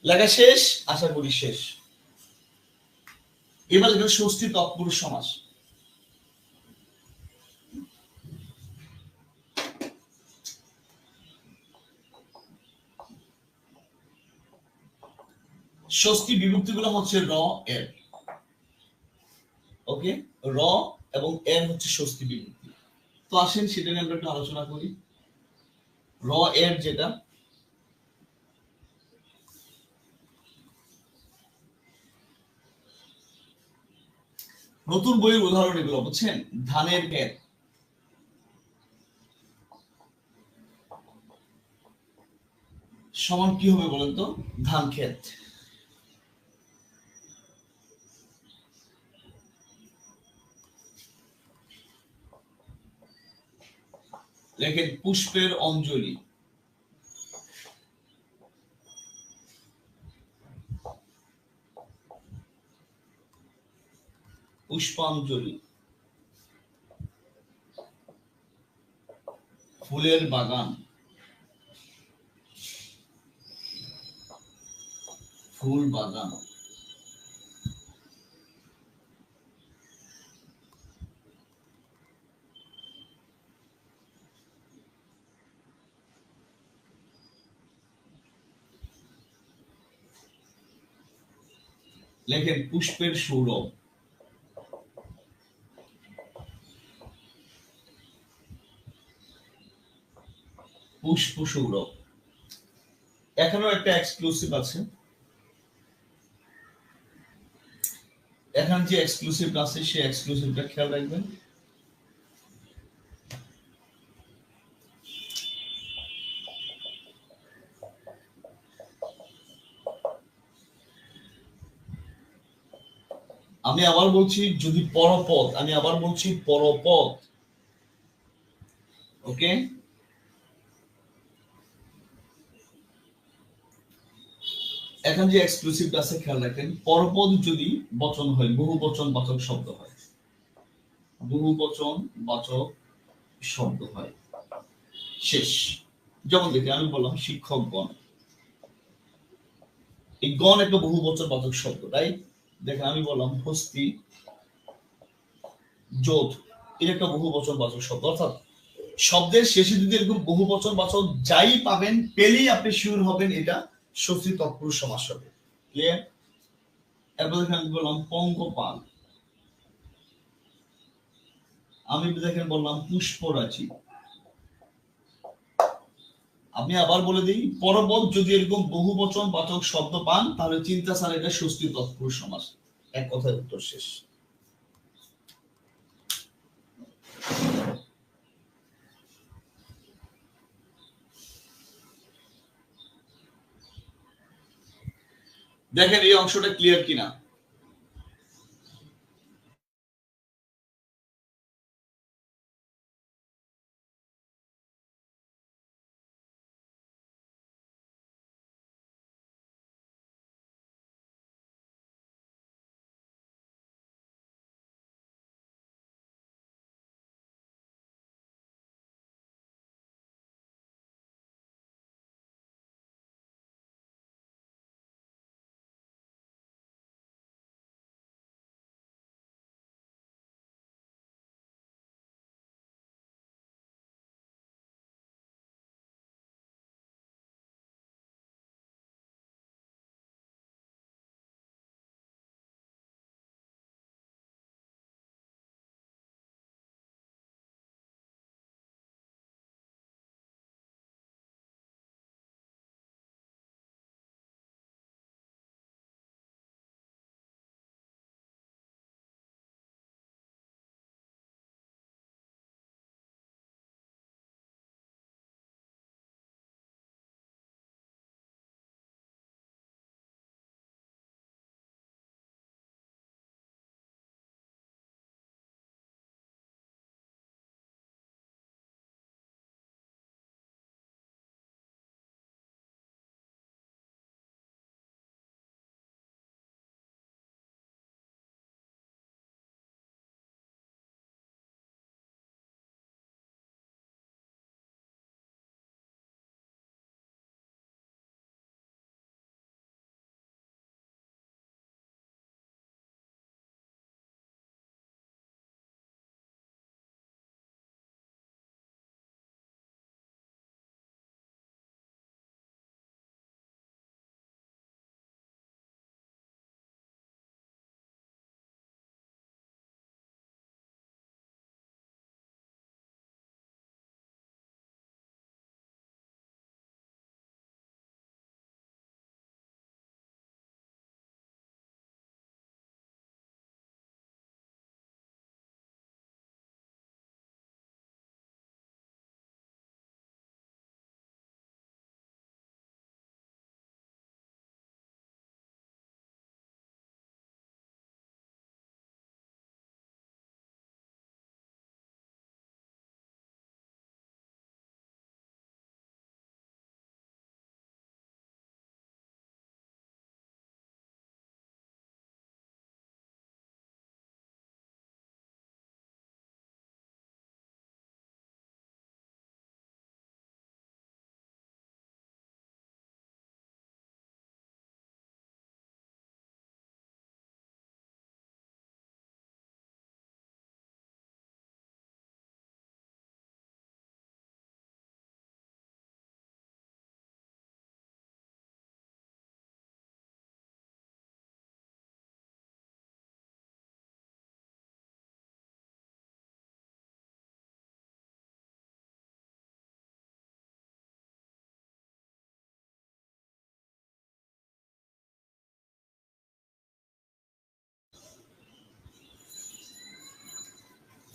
লেখা শেষ, আশা করি শেষ। এবার লেখা ষষ্ঠী তৎপুরুষ সমাস। ষষ্ঠী বিভক্তি গুলো হচ্ছে র এর। ওকে, র এবং এর হচ্ছে ষষ্ঠী বিভক্তি। তো আসেন সেটা নিয়ে আমরা একটু আলোচনা করি। র এর যেটা, নতুন বইয়ের উদাহরণ এগুলো বুঝছেন। ধানের ক্ষেত সমান কি হবে বলেন তো, ধান ক্ষেত। লেখেন পুষ্পের অঞ্জলি। পুষ্পাঞ্জলি। ফুলের বাগান। ফুল বাগান। লেখেন পুষ্পের সৌরভ। পুষ্প সৌরভ। এখানেও একটা এক্সক্লুসিভ আছে, এখানে যে এক্সক্লুসিভ আছে সেই এক্সক্লুসিভটা খেয়াল রাখবেন। আমি আবার বলছি, যদি পরপদ, আমি আবার বলছি পরপদ, ওকে। এখন যে এক্সক্লুসিভটা আছে খেয়াল রাখেন, পরপদ যদি বচন হয়, বহু বচন বাচক শব্দ হয়, বহু বচন বাচক শব্দ হয়, শেষ। যেমন দেখি, আমি বললাম শিক্ষকগণ, এই গণ একটা বহু বচন বাচক শব্দ, রাইট? দেখেন আমি বললাম হস্তি যোধ, এটা একটা বহু বচন বাচক শব্দ। অর্থাৎ শব্দের শেষে যদি এরকম বহু বচন বাচক যাই পাবেন, পেলেই আপনি শিওর হবেন এটা ষষ্ঠী তৎপুরুষ সমাস হবে। ক্লিয়ার? এরপর দেখেন আমি বললাম পঙ্গপাল, আমি দেখেন বললাম পুষ্পরাজি। আমি আবার বলে দিই, পরপদ যদি এরকম বহু বচন বাচক শব্দ পান, তাহলে চিন্তা ছাড়া এটা ষষ্ঠী তৎপুরুষ সমাস। এক কথায় উত্তর শেষ। দেখেন এই অংশটা ক্লিয়ার কিনা।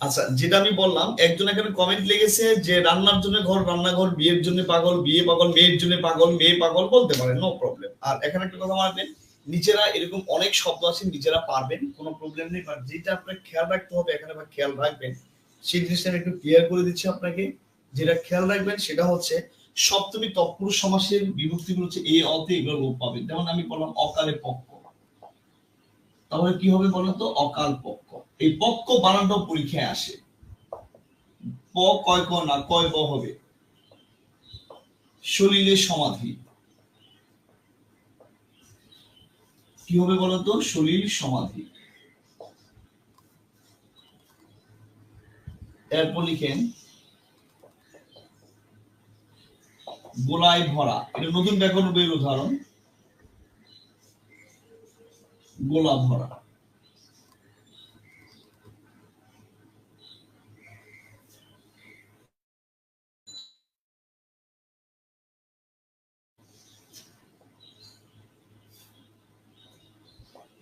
আচ্ছা, যেটা আমি বললাম, একজন এখানে কমেন্ট লিখেছে যে রান্নার জন্য ঘর, রান্নাঘর, বিয়ের জন্য পাগল, বিয়ে পাগল, মেয়ের জন্য পাগল, মেয়ে পাগল, বলতে পারে, নো প্রবলেম। আর এখানে একটা কথা মানবেন, নিজেরা এরকম অনেক শব্দ আছে, নিজেরা পারবেন, কোনো প্রবলেম নেই। বাট যেটা আপনাকে খেয়াল রাখতে হবে এখানে বা খেয়াল রাখবেন, সেই জিনিসটা আমি একটু ক্লিয়ার করে দিচ্ছি আপনাকে। যেটা খেয়াল রাখবেন সেটা হচ্ছে সপ্তমী তৎপুরুষ সমাসের বিভক্তিগুলো হচ্ছে এ অতে, এগুলো লোপ পাবেন। যেমন আমি বললাম অকালে পক্ষ, তাহলে কি হবে বলেন তো? অকাল পক্ষ। এই পক্ষ বানানটাও পরীক্ষায় আসে। প কয় ক না, কয় ব হবে। সলিলের সমাধি কি হবে বলতো? সলিল সমাধি। এরপর লিখেন গোলায় ভরা, এটা নতুন ব্যাকরণ বইয়ের উদাহরণ, গোলা ভরা।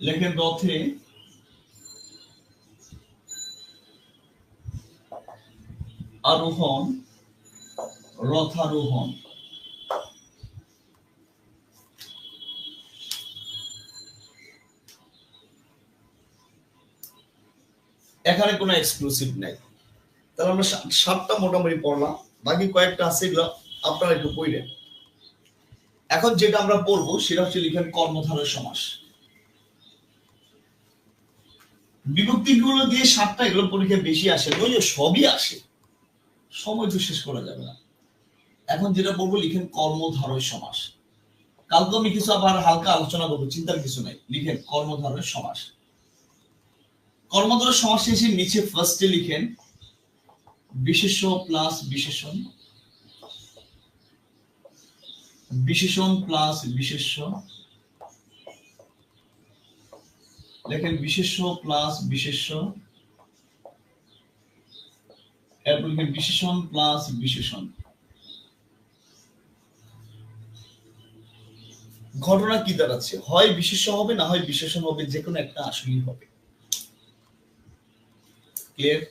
লেখেন রথে আরোহণ, রথারোহণ। এখানে কোনো এক্সক্লুসিভ নেই। তাহলে আমরা সাতটা মোটামুটি পড়লাম, বাকি কয়েকটা আছে, এগুলো আপনারা একটু পড়লেন। এখন যেটা আমরা পড়বো সেটা হচ্ছে লিখেন কর্মধারয় সমাস। বিভক্তিগুলো দিয়ে সাতটা, এগুলো পরীক্ষায় বেশি আসে, ওই যে সবই আসে, সময় তো শেষ করা যাবে না। এখন যেটা বলবো লিখেন কর্মধারয় সমাস। কালকে আমি কিছু আবার হালকা আলোচনা করবো, চিন্তার কিছু নাই। লিখেন কর্মধারয় সমাস। কর্মধারয় সমাস শেষে নিচে ফার্স্টে লিখেন বিশেষ্য প্লাস বিশেষণ, বিশেষণ প্লাস বিশেষ্য। লেখেন বিশেষ্য প্লাস বিশেষ্য, এরপর লিখেন বিশেষণ প্লাস বিশেষণ। ঘটনা কি দাঁড়াচ্ছে? হয় বিশেষ্য হবে, না হয় বিশেষণ হবে, যে কোনো একটা আসলেই হবে। ক্লিয়ার?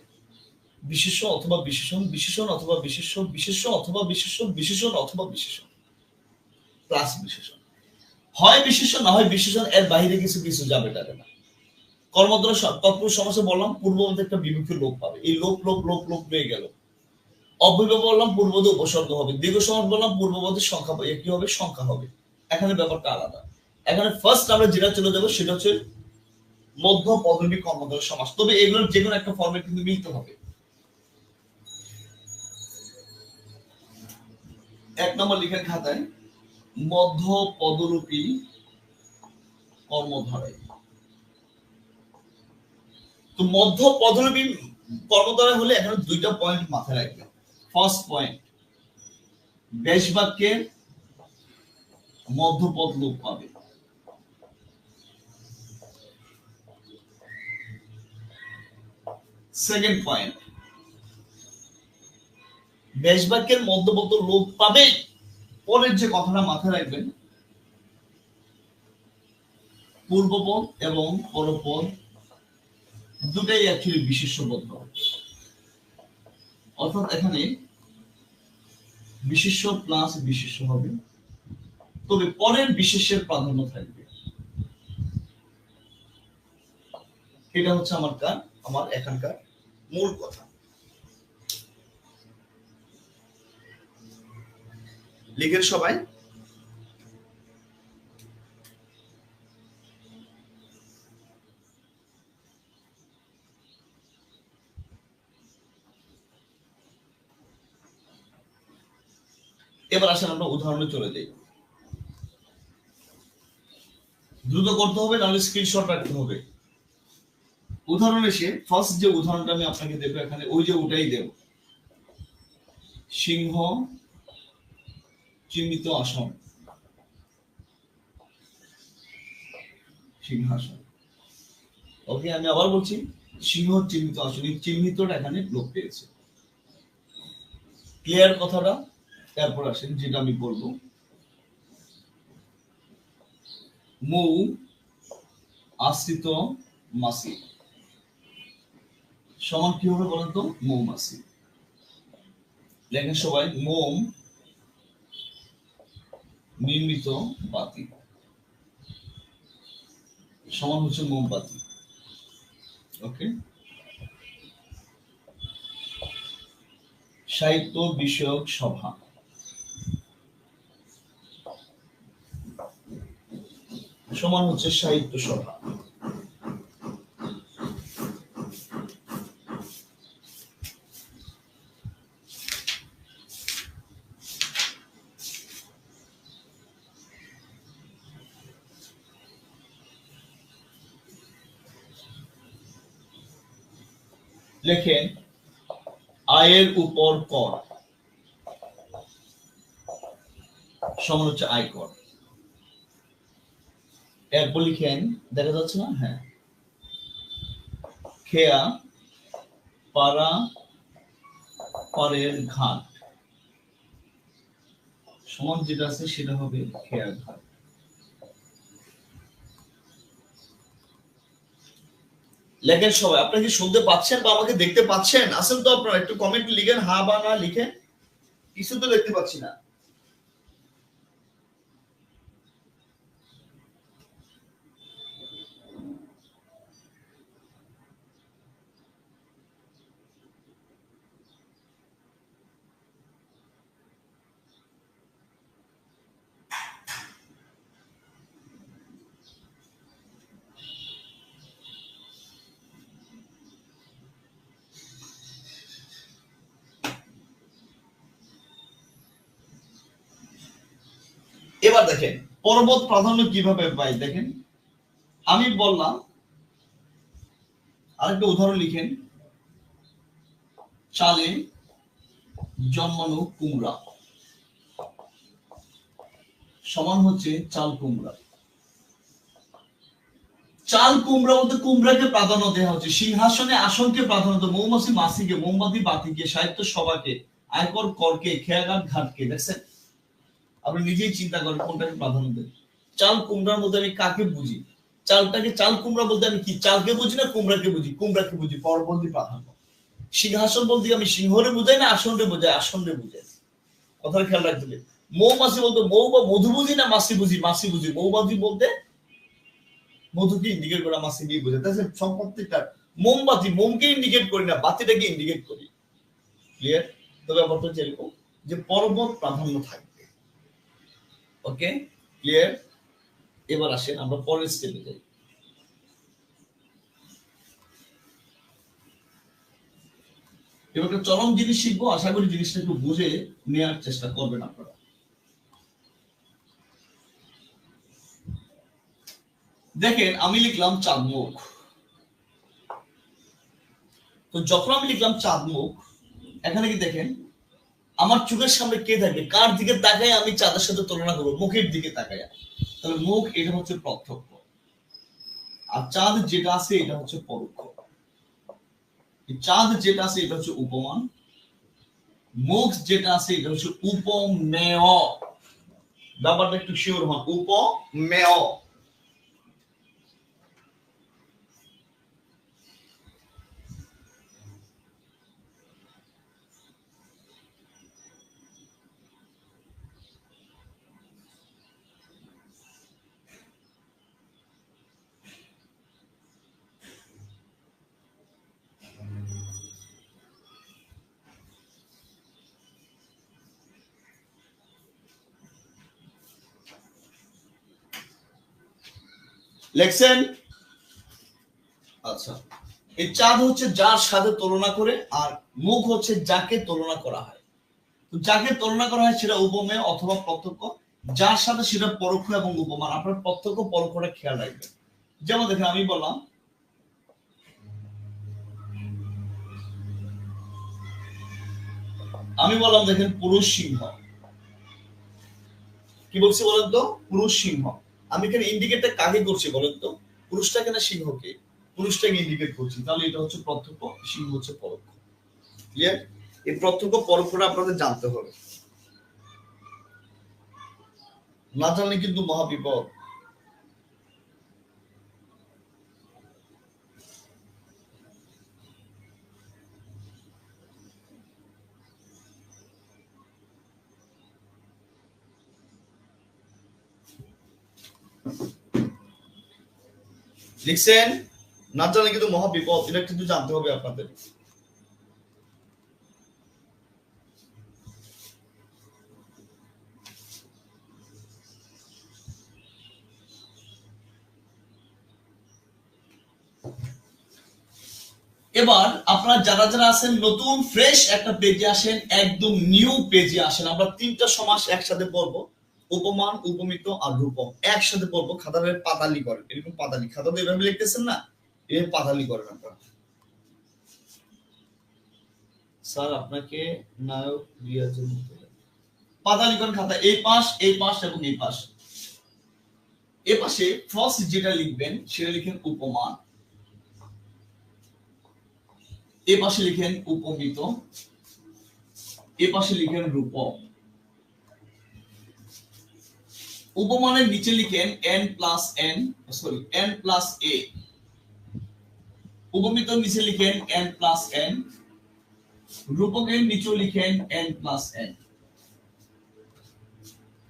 বিশেষ্য অথবা বিশেষণ, বিশেষণ অথবা বিশেষ্য, বিশেষ্য অথবা বিশেষ্য, বিশেষণ অথবা বিশেষণ প্লাস বিশেষণ। হয় বিশেষণ না হয় বিশেষণ, এর বাইরে কিছু কিছু যাবে টাবে না। কর্মদ্বারা তৎপুরুষ সমাসে বললাম পূর্ববর্তী একটা বিভক্তির লোপ পাবে, এই লোপ লোপ লোপ লোপ হয়ে গেল। অব্যয় বললাম পূর্ববর্তী উপসর্গ হবে, দীর্ঘ সমাস বললাম পূর্ববর্তী সংখ্যা কি হবে? সংখ্যা হবে। এখানে ব্যাপারটা আলাদা। এখানে ফার্স্ট আমরা যেটা চলে যাবো সেটা হচ্ছে মধ্য পদবী কর্মদ্বারা সমাস, তবে এগুলোর যে কোনো একটা ফর্মে কিন্তু মিলতে হবে। এক নম্বর লিখেন খাতায় মধ্য পদরূপী কর্মধারয়। তো মধ্য পদরূপী কর্মধারয় হলে এখানে দুইটা পয়েন্ট মাথায় রাখবেন। ফার্স্ট পয়েন্ট, বেশ বাক্যের মধ্যপদ লোপ পাবে। সেকেন্ড পয়েন্ট, বেশ বাক্যের মধ্যপদ লোপ পাবে। পরের যে কথাটা মাথায় রাখবেন, পূর্বপদ এবং পরপদ দুটাই অ্যাকচুয়ালি বিশেষ্যবদ্ধ, অর্থাৎ এখানে বিশেষ্য প্লাস বিশেষ্য হবে, তবে পরের বিশেষ্যের প্রাধান্য থাকবে। এটা হচ্ছে আমার এখানকার মূল কথা। লিখেন সবাই। এবার আসেন আমরা উদাহরণে চলে যাই। দ্রুত করতে হবে, নাহলে স্ক্রিনশট রাখতে হবে। উদাহরণ এসে ফার্স্ট যে উদাহরণটা আমি আপনাকে দেবো এখানে, ওই যে ওটাই দেব। সিংহ চিহ্নিত আসন, সিংহাসন। ওকে, আমি আবার বলছি, সিংহ চিহ্নিত আসন, এই চিহ্নিতটা এখানে লোপ পেয়েছে। ক্লিয়ার কথাটা? তারপর আসেন যেটা আমি বলবো, মৌ আশ্রিত মাসি, সমান কি হবে বলেন তো? মৌমাছি। দেখেন সবাই, মোম নির্মিত বাতি সমান হচ্ছে মোমবাতি। ওকে, সাহিত্য বিষয়ক সভা সমান হচ্ছে সাহিত্য সভা। লেখেন আয়ের উপর কর সমান হচ্ছে আয়কর। এরপর লিখেন, দেখা যাচ্ছে না? হ্যাঁ, খেয়া পারা পারের ঘাট সমান যেটা আছে সেটা হবে খেয়া ঘাট। লেখেন সবাই, আপনারা কি শুনতে পাচ্ছেন বা আমাকে দেখতে পাচ্ছেন? আসেন তো আপনারা, একটু কমেন্ট লিখেন, হ্যাঁ বা না লিখেন। কিছু তো দেখতে পাচ্ছি না। এবার দেখেন পর্বত প্রাধান্য কিভাবে পাই। দেখেন আমি বললাম, আরেকটা উদাহরণ লিখেন, চালে জন্মানো কুমড়া সমান হচ্ছে চাল কুমড়া। চাল কুমড়া বলতে কুমড়াকে প্রাধান্য দেওয়া হচ্ছে, সিংহাসনে আসনকে প্রাধান্য, মৌমাছি মাছিকে, মোমবাতি বাতিকে, সাহিত্য সভাকে, আয়কর করকে, খেয়াঘাট ঘাটকে। দেখছেন, আপনি নিজেই চিন্তা করেন কোনটাকে প্রাধান্য দেন। চাল কুমড়ার মধ্যে আমি কাকে বুঝি? চালটাকে চাল কুমড়া বলতে আমি কি চালকে বুঝি না কুমড়াকে বুঝি? কুমড়াকে বুঝি, পরবর্তী প্রাধান্য। সিংহাসন বলতে আমি সিংহরে বুঝাই না আসনরে বুঝাই? আসনরে বুঝাই। কথার খেয়াল রাখতে হবে। মৌমাছি বলতে মৌ বা মধু বুঝি না মাছি বুঝি? মাছি বুঝি। মৌমাছি বলতে মধুকে ইন্ডিকেট করা, মাছি দিয়ে বোঝায়। তাই সম্পত্তিটা মোমবাতি, মোমকে ইন্ডিকেট করি না, বাতিটাকে ইন্ডিকেট করি। ক্লিয়ার? তো ব্যাপারটা হচ্ছে এরকম যে পর্বত প্রাধান্য থাকবে। ওকে, ক্লিয়ার? এবার আসেন আমরা পরের স্টেপে যাই। এবার একটা চরম জিনিস শিখবো, আশা করি জিনিসটা একটু বুঝে নেওয়ার চেষ্টা করবেন আপনারা। দেখেন আমি লিখলাম চাঁদমুখ। তো যখন আমি লিখলাম চাঁদমুখ, এখানে কি দেখেন আমার চোখের সামনে কে থাকবে? কার দিকে তাকায় আমি চাঁদের সাথে তুলনা করবো? মুখের দিকে তাকায়। তাহলে মুখ এটা হচ্ছে প্রত্যক্ষ, আর চাঁদ যেটা আছে এটা হচ্ছে পরোক্ষ। চাঁদ যেটা আছে এটা হচ্ছে উপমান, মুখ যেটা আছে এটা হচ্ছে উপমেয়। ব্যাপারটা একটু শিওর হন, উপমেয়। লেখছেন? আচ্ছা, এই চাঁদ হচ্ছে যার সাথে তুলনা করে, আর মুখ হচ্ছে যাকে তুলনা করা হয়। তো যাকে তুলনা করা হয় সেটা উপমেয় অথবা প্রত্যক্ষ, যার সাথে সেটা পরোক্ষ এবং উপমান। আপনার প্রত্যক্ষ পরোক্ষটা খেয়াল রাখবেন। যেমন দেখেন আমি বললাম, দেখেন পুরুষ সিংহ। কি বলছি বলেন তো? পুরুষ সিংহ। আমি এখানে ইন্ডিকেটটা কাকে করছি বলেন তো? পুরুষটাকে না সিংহকে? পুরুষটাকে ইন্ডিকেট করছি। তাহলে এটা হচ্ছে প্রত্যক্ষ, সিংহ হচ্ছে পরোক্ষ। ক্লিয়ার? এই প্রত্যক্ষ পরোক্ষটা আপনাদের জানতে হবে, না জানলে কিন্তু মহাবিপদ। লিখছেন? না জানলে কিন্তু মহা বিপদ, এটা কিন্তু জানতে হবে আপনাদের। এবার আপনারা যারা যারা আছেন নতুন ফ্রেশ একটা পেজে আসেন, একদম নিউ পেজে আসেন। আমরা তিনটা সমাস একসাথে পড়বো, উপমান, উপমিত আর রূপক একসাথে পড়বো। খাতার পাতালি করেন, এরকম পাতালি, খাতাতে এভাবে লিখতেছেন না, এভাবে পাতালি করেন আপনারা। স্যার আপনাকে নায়ক রিয়াজের পাতালি করেন খাতা, এই পাশ এবং এই পাশ। এ পাশে ফার্স্ট যেটা লিখবেন সেটা লিখেন উপমান, এ পাশে লিখেন উপমিত, এ পাশে লিখেন রূপক। উপমানের নিচে লিখেন n plus n, sorry n plus a। উপমিত নিচে লিখেন n প্লাস n, রূপকের নিচে লিখেন n প্লাস n।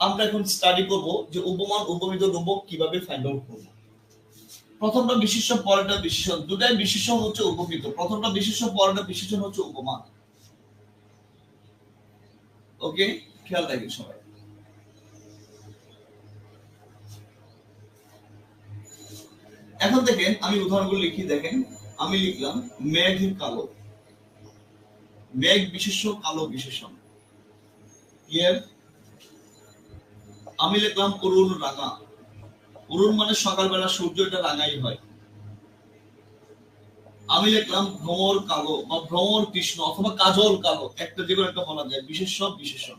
আমরা এখন স্টাডি করব যে উপমান, উপমিত, রূপক কিভাবে ফাইন্ড আউট করব। প্রথমটা বিশেষ্য, পরেরটা বিশেষণ, দুটাই বিশেষণ হচ্ছে উপমিত। প্রথমটা বিশেষ্য, পরেরটা বিশেষণ হচ্ছে উপমান। ওকে, খেয়াল রাখবেন সবাই। এখন দেখেন আমি উদাহরণগুলো লিখি, দেখেন আমি লিখলাম মেঘ কালো, মেঘ বিশেষ্য, কালো বিশেষণ। ক্লিয়ার? আমি লিখলাম অরুণ রাঙা, অরুণ মানে সকালবেলা সূর্য, এটা রাঙাই হয়। আমি লিখলাম ভ্রমর কালো বা ভ্রমর কৃষ্ণ অথবা কাজল কালো, একটা যে কোনো একটা বলা যায়, বিশেষ্য বিশেষণ।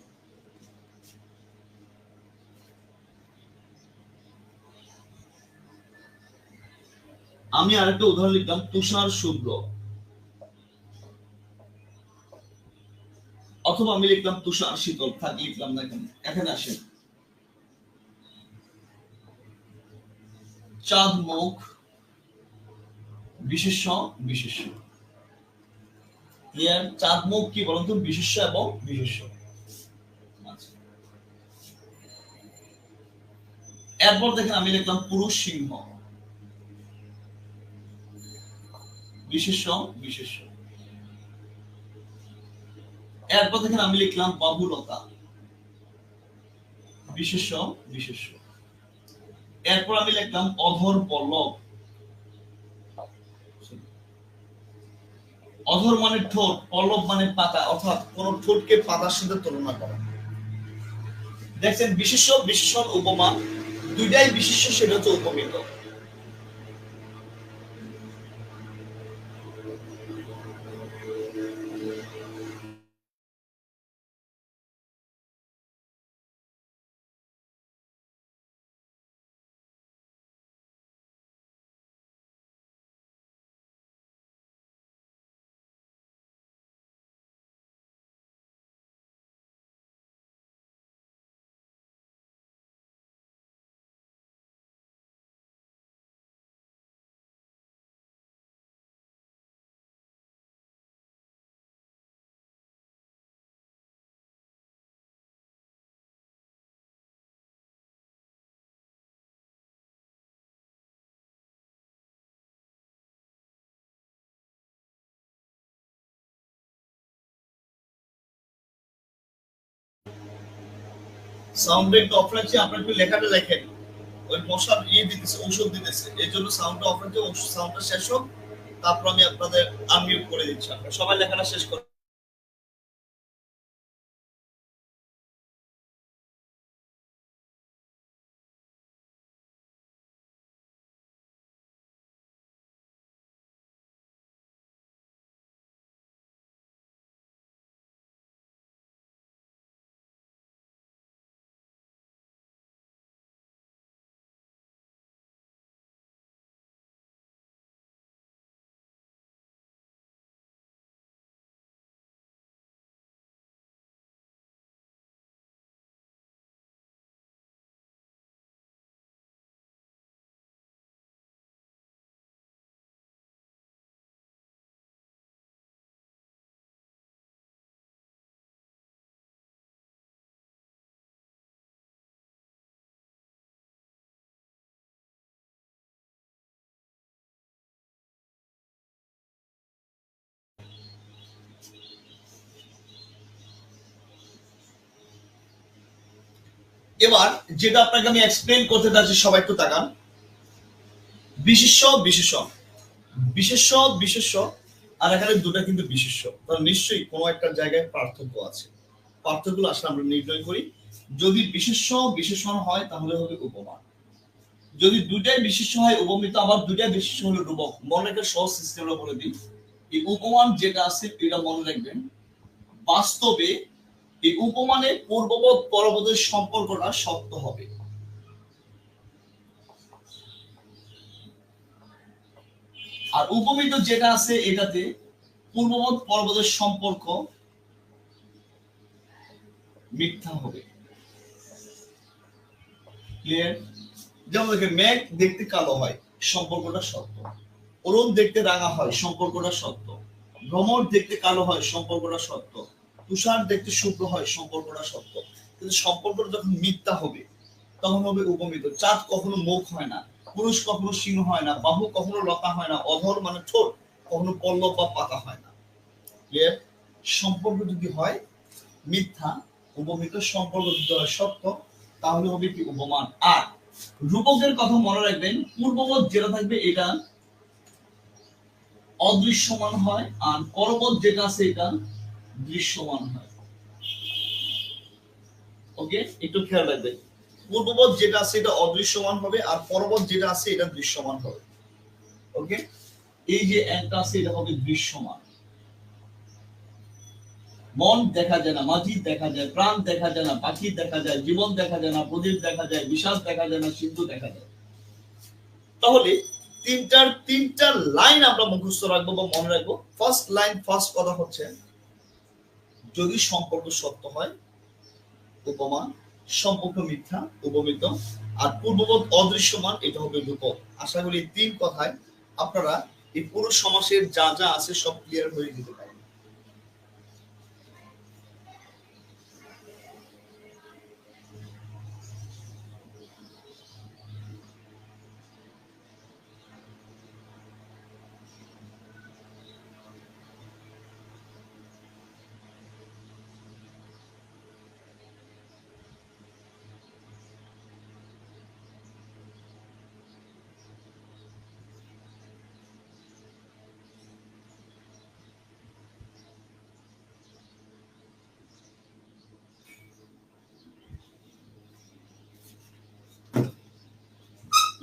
আমি আরেকটা উদাহরণ লিখলাম তুষার শুভ্র, অথবা আমি লিখলাম তুষার শীতল, থাক লিখলাম না কেন। এখানে আসেন, চাঁদ মুখ, বিশেষ্য বিশেষ্য। ক্লিয়ার? চাঁদ মুখ কি বলুন তো, বিশেষ্য এবং বিশেষ্য। আচ্ছা, এরপর দেখেন আমি লিখলাম পুরুষ সিংহ, বিশেষ্য বিশেষ্য। এরপর দেখেন আমি লিখলাম বাবুলতা, বিশেষ্য বিশেষ্য। এরপর আমি লিখলাম অধর পল্লব, অধর মানে ঠোঁট, পল্লব মানে পাতা, অর্থাৎ কোন ঠোঁটকে পাতার সাথে তুলনা করা। দেখছেন বিশেষ্য বিশেষণ উপমা দুইটাই বিশেষ্য, সেটা হচ্ছে উপমিত। সাউন্ড একটু অফ রাখছি, আপনার একটু লেখাটা লেখেন। ওই মশার দিতেছে, ঔষধ দিতেছে, এই জন্য সাউন্ডটা অফ রাখছি। সাউন্ডটা শেষ হোক, তারপর আমি আপনাদের আনমিউট করে দিচ্ছি। আপনারা সবাই লেখাটা শেষ করেন। এবার যেটা আপনাকে আমি এক্সপ্লেন করতে চাচ্ছি, সবাই একটু তাকান। বিশেষ্য বিশেষণ, বিশেষ্য বিশেষ্য, আর এখানে দুটো কিন্তু বিশেষ্য, তাহলে নিশ্চয়ই কোনো একটা জায়গায় পার্থক্য আছে। পার্থক্যগুলো আসলে আমরা নির্ণয় করি। যদি বিশেষ্য বিশেষণ হয় তাহলে হবে উপমান, যদি দুটাই বিশেষ্য হয় উপমিত, আবার দুটাই বিশেষ্য হলো রূপক। মনে রেখে সহজ সিস্টেমটা বলে দিই। এই উপমান যেটা আছে এটা মনে রাখবেন, বাস্তবে এই উপমানে পূর্ববৎ পরবর্তী সম্পর্কটা সত্য হবে। আর উপমিত যেটা আছে এটাতে পূর্ববৎ পরবর্তী সম্পর্ক মিথ্যা হবে। ক্লিয়ার? যেমন দেখেন, মেঘ দেখতে কালো হয়, সম্পর্কটা সত্য। অরুণ দেখতে রাঙা হয়, সম্পর্কটা সত্য। ভ্রমর দেখতে কালো হয়, সম্পর্কটা সত্য। তুষার দেখতে শুভ্র হয়, সম্পর্কটা সত্য। কিন্তু সম্পর্কটা যখন মিথ্যা হবে তখন হবে উপমিত। চাঁদ কখনো মুখ হয় না, পুরুষ কখনো সিংহ হয় না, বাহু কখনো লতা হয় না, অধর মানে ঠোঁট কখনো পল্লব বা পাতা হয় না। ক্লিয়ার? সম্পর্ক যদি হয় মিথ্যা, উপমিত। সম্পর্ক যদি হয় সত্য, তাহলে হবে কি উপমান। আর রূপকের কথা মনে রাখবেন, পূর্ববৎ যেটা থাকবে এটা অদৃশ্যমান হয়, আর পরবৎ যেটা আছে এটা দৃশ্যমান হয়। ওকে, একটু খেয়াল রাখবেন। পূর্ববৎ যেটা আছে এটা অদৃশ্যমান হবে, আর পরবৎ যেটা আছে এটা দৃশ্যমান হবে। ওকে, এই যে একটা আছে এটা হবে দৃশ্যমান। মন দেখা যায় না, মাঝি দেখা যায়, প্রাণ দেখা যায় না, পাখি দেখা যায়, জীবন দেখা যায় না, প্রদীপ দেখা যায়, বিষাদ দেখা যায় না, সিন্ধু দেখা যায়। তাহলে তিনটার লাইন আমরা মুখস্থ রাখবো বা মনে রাখবো। ফার্স্ট লাইন, ফার্স্ট কথা হচ্ছে, যদি সম্পর্ক সত্য হয় উপমান, সম্পর্ক মিথ্যা উপমিত, আর পূর্ববৎ অদৃশ্যমান এটা হবে রূপক। আশা করি তিন কথায় আপনারা এই পুরো সমাসের যা যা আছে সব ক্লিয়ার হয়ে যেতে পারেন।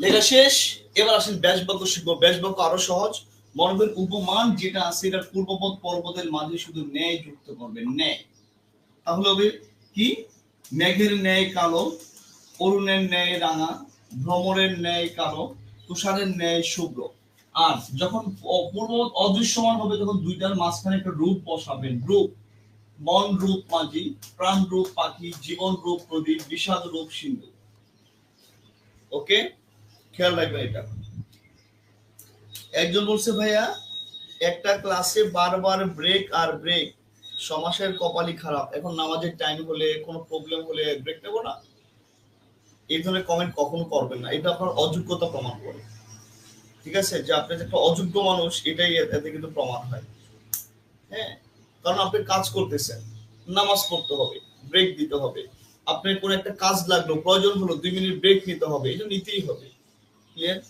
লেখা শেষ। এবার আসেন ব্যাস বাক্য শিখবো। ব্যাস বাক্য আরো সহজ। মনে করেন উপমান যেটা আছে এটা পূর্বপদ পর্বতের মাঝে শুধু ন্যায় যুক্ত করবেন, ন্যায়। তাহলে হবে কি? মেঘের ন্যায় কালো, অরুণের ন্যায় রাঙা, ভ্রমরের ন্যায় কালো, তুষারের ন্যায় শুভ্র। আর যখন পূর্বপদ অদৃশ্যমান হবে তখন দুইটার মাঝখানে একটা রূপ বসাবেন। রূপ, মন রূপ মাঝি, প্রাণ রূপ পাখি, জীবন রূপ প্রদীপ, বিষাদ রূপ সিন্ধু। ওকে, খেয়াল রাখবেন এটা। একজন বলছে, ভাইয়া একটা ক্লাসে বারবার ব্রেক আর ব্রেক, সমাসের কপালই খারাপ, এখন নামাজের টাইম হলে কোনো প্রবলেম হলে ব্রেক নেবো না। এই ধরনের কমেন্ট কখনো করবেন না, এটা আপনার অযোগ্যতা প্রমাণ করে। ঠিক আছে, যে আপনি একটা অযোগ্য মানুষ এটাই এতে কিন্তু প্রমাণ হয়। হ্যাঁ, কারণ আপনি কাজ করতেছেন, নামাজ পড়তে হবে, ব্রেক দিতে হবে। আপনার কোন একটা কাজ লাগলো, প্রয়োজন হলো 2 মিনিট ব্রেক নিতে হবে, এটা নিতেই হবে। ক্লিয়ার?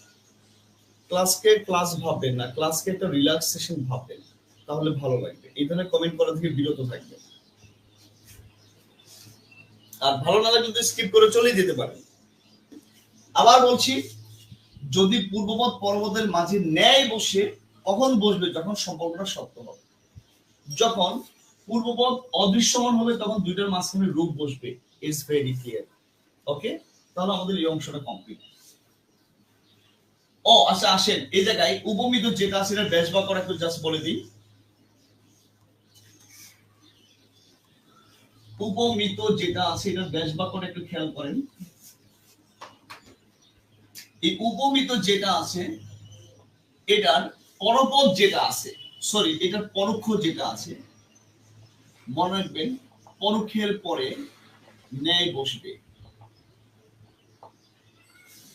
ক্লাসকে ক্লাস ভাববেন না, ক্লাসকে একটা রিল্যাক্সেশন ভাববেন, তাহলে ভালো লাগবে। এই ধরনের কমেন্ট করা থেকে বিরত থাকবেন। আর ভালো না লাগলে কিন্তু স্কিপ করে চলে যেতে পারেন। আবার বলছি, যদি পূর্বপদ পর্বতের মাঝে ন্যায় বসে, কখন বসবে? যখন সম্পর্কটা সত্য হবে। যখন পূর্বপদ অদৃশ্যমান হবে তখন দুইটার মাঝখানে রূপ বসবে। Is very clear. ওকে, তাহলে আমাদের এই অংশটা কমপ্লিট। ও আচ্ছা, আসেন এই জায়গায় উপমিত যেটা আছে এটা ব্যাস বাক্য একটু জাস্ট বলে দিই। উপমিত যেটা আছে এটা ব্যাস বাক্যটা একটু খেয়াল করেন। এই উপমিত যেটা আছে এটার পরপদ যেটা আছে, সরি এটার পরোক্ষ যেটা আছে, মনে রাখবেন পরোক্ষের পরে ন্যায় বসবে।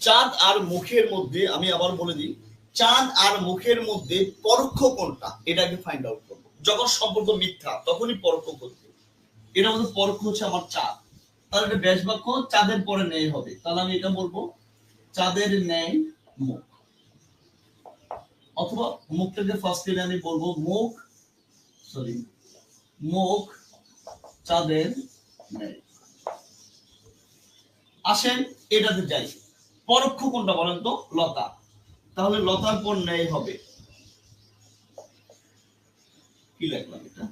চাঁদ আর মুখের মধ্যে, আমি আবার বলে দিই, চাঁদ আর মুখের মধ্যে পরোক্ষ কোনটা এটাকে ফাইন্ড আউট করবো। যখন সম্পর্ক মিথ্যা তখনই পরোক্ষ করবো। এটা আমাদের পরোক্ষ হচ্ছে আমার চাঁদ। তাহলে এটা ব্যাস বাক্য, চাঁদের পরে ন্যায় হবে। তাহলে আমি এটা বলবো চাঁদের ন্যায় মুখ, অথবা মুখটাকে ফার্স্টে আমি বলবো মুখ মুখ চাঁদের ন্যায়। আসেন এটাতে যাই। পরোক্ষ কোনটা বলেন তো? লতা। তাহলে লতার পর ন্যায় হবে, কি লিখলাম এটা?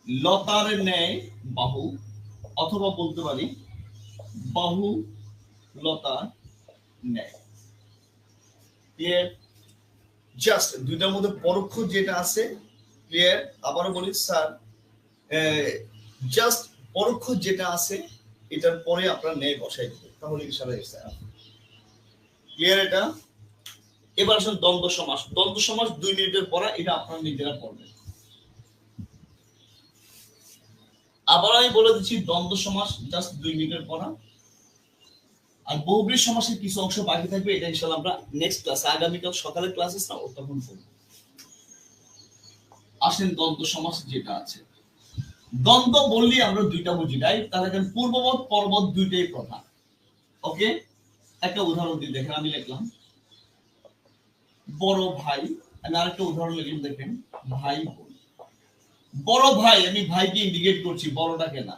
লতার ন্যায় বাহু, অথবা বলতে পারি বাহু লতার ন্যায়। ক্লিয়ার? জাস্ট দুইটার মধ্যে পরোক্ষ যেটা আছে, ক্লিয়ার? আবারও বলি স্যার, জাস্ট পরোক্ষ যেটা আছে এটার পরে আপনার ন্যায় বসাই দেবে, তাহলে ইনশাআল্লাহ। ক্লিয়ার এটা? এবার আসুন দ্বন্দ্ব সমাস। দ্বন্দ্ব সমাস 2 মিনিটের পড়া, এটা আপনারা নিজেরা পড়বেন। আবার আমি বলে দিচ্ছি দ্বন্দ্ব সমাস জাস্ট 2 মিনিটের পড়া, আর বহুব্রী সমাসের কিছু অংশ বাকি থাকবে, এটা ইনশাআল্লাহ আমরা নেক্সট ক্লাসে, আগামীকাল সকালে ক্লাস আছে না, তখন পড়ব। আসেন দ্বন্দ্ব সমাস যেটা আছে, দ্বন্দ্ব বললি আমরা দুইটা বুঝি, রাইট? তাহলে এখানে পূর্ববৎ পরবৎ দুইটাই প্রধান। ওকে, একটা উদাহরণ দিয়ে দেখেন, আমি লিখলাম বড় ভাই, আমি আরেকটা উদাহরণ লিখলাম, দেখেন ভাই বোন। বড় ভাই, আমি ভাইকে ইন্ডিকেট করছি, বড়টাকে না।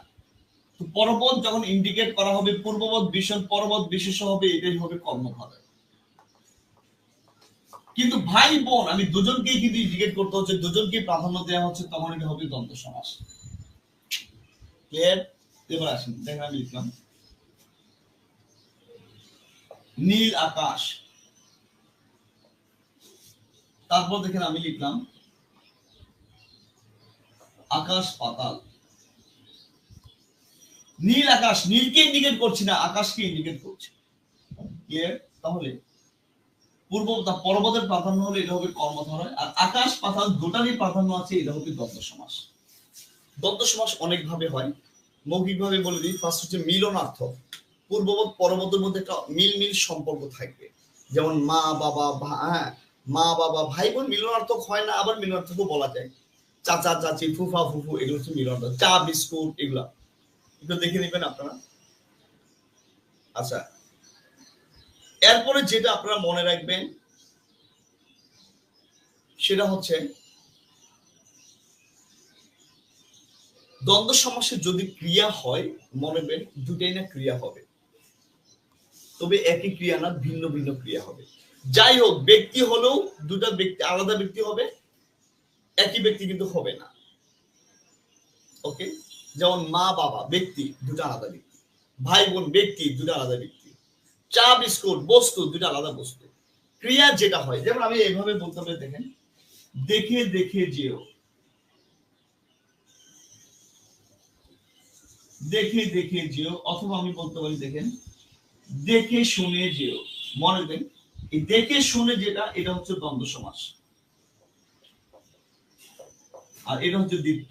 তো পরবৎ যখন ইন্ডিকেট করা হবে, পূর্ববৎ বিশেষণ পরবৎ বিশেষ হবে, এটাই হবে কর্মধারয়। কিন্তু ভাই বোন আমি দুজনকেই কিন্তু ইন্ডিকেট করতে হচ্ছে, দুজনকে প্রাধান্য দেওয়া হচ্ছে, তখন এটা হবে দ্বন্দ্ব সমাস। ক্লিয়ার? এবার আসেন দেখেন, আমি লিখলাম নীল আকাশ, তারপর দেখেন আমি লিখলাম আকাশ পাতাল। নীল আকাশ, নীলকে ইন্ডিকেট করছি না, আকাশকে ইন্ডিকেট করছি। ক্লিয়ার? তাহলে পর্বতের প্রাধান্য হলে এটা হবে কর্মধারয়, আর আকাশ পাতাল দুটারই প্রাধান্য আছে, এটা হবে দ্বন্দ্ব সমাস। দ্বন্দ্ব সমাস অনেক ভাবে হয়, মৌখিক ভাবে বলে দিই। ফার্স্ট হচ্ছে মিলনার্থক। পূর্ববৎ পরবতের মধ্যে একটা মিল সম্পর্ক থাকবে, যেমন মা বাবা, মা বাবা ভাই বোন মিলনার্থক হয় না, আবার মিলনার্থকও বলা যায়। চাচা চাচি, ফুফা ফুফু, এগুলো হচ্ছে মিলনার্থক। চা বিস্কুট, এগুলা একটু দেখে নেবেন আপনারা। আচ্ছা, এরপরে যেটা আপনারা মনে রাখবেন সেটা হচ্ছে দ্বন্দ্ব সমাসে যদি ক্রিয়া হয়, মনে রাখবেন দুটাই না ক্রিয়া হবে, তবে একই ক্রিয়া না, ভিন্ন ভিন্ন ক্রিয়া হবে। যাই হোক, ব্যক্তি হলেও দুটা ব্যক্তি আলাদা ব্যক্তি হবে, একই ব্যক্তি কিন্তু হবে না। ওকে, যেমন মা বাবা ব্যক্তি, দুটা আলাদা ব্যক্তি। ভাই বোন ব্যক্তি, দুটা আলাদা ব্যক্তি। চা বিস্কুট বস্তু, দুটা আলাদা বস্তু। ক্রিয়া যেটা হয়, যেমন আমি এইভাবে বলতে পারি, দেখেন দেখে দেখে যেও, দেখে দেখে যেও, অথবা আমি বলতে পারি দেখেন দেখে শুনে যেও। মনে রাখবেন এই দেখে শুনে যেটা, এটা হচ্ছে দ্বন্দ্ব সমাস, আর এটা হচ্ছে দ্বিত্ব,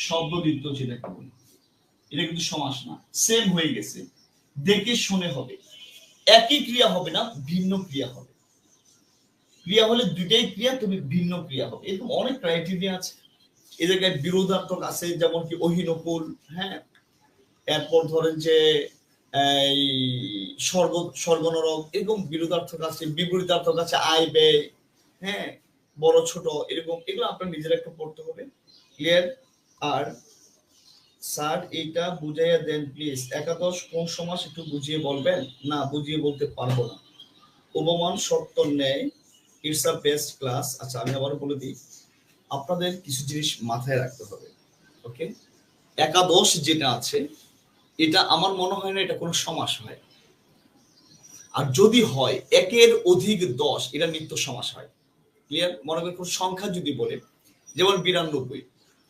শব্দ দ্বিত্ব যেটাকে বলি। এটা কিন্তু সমাস না, সেম হয়ে গেছে। দেখে শুনে হবে, একই ক্রিয়া হবে না, ভিন্ন ক্রিয়া হবে। ক্রিয়া হলে দুইটাই ক্রিয়া, তবে ভিন্ন ক্রিয়া হবে। এরকম অনেক ক্রাইটেরিয়া আছে। এই জায়গায় বিরোধার্থক আছে, যেমন কি অহিনকুল, হ্যাঁ। এরপর ধরেন যে এই স্বর্গনরক, এরকম বিরোধার্থক আছে। বিপরীতার্থক আছে আয় ব্যয়, হ্যাঁ, বড় ছোট, এরকম। এগুলো আপনার নিজেরা একটু পড়তে হবে। ক্লিয়ার? আর স্যার এটা বুঝাইয়া দেন প্লিজ, একাদশ কোন সমাস একটু বুঝিয়ে বলবেন? না, বুঝিয়ে বলতে পারবো না। উপমান সত্য ন্যায়, ইটস আ বেস্ট ক্লাস। আচ্ছা, আমি আবার বলে দিই, আপনাদের কিছু জিনিস মাথায় রাখতে হবে। ওকে, একাদশ যেটা আছে, এটা আমার মনে হয় না এটা কোনো সমাস হয়, আর যদি হয় একের অধিক 10, এটা নিত্য সমাস হয়। ক্লিয়ার? মনে করেন কোন সংখ্যা যদি বলে, যেমন 92,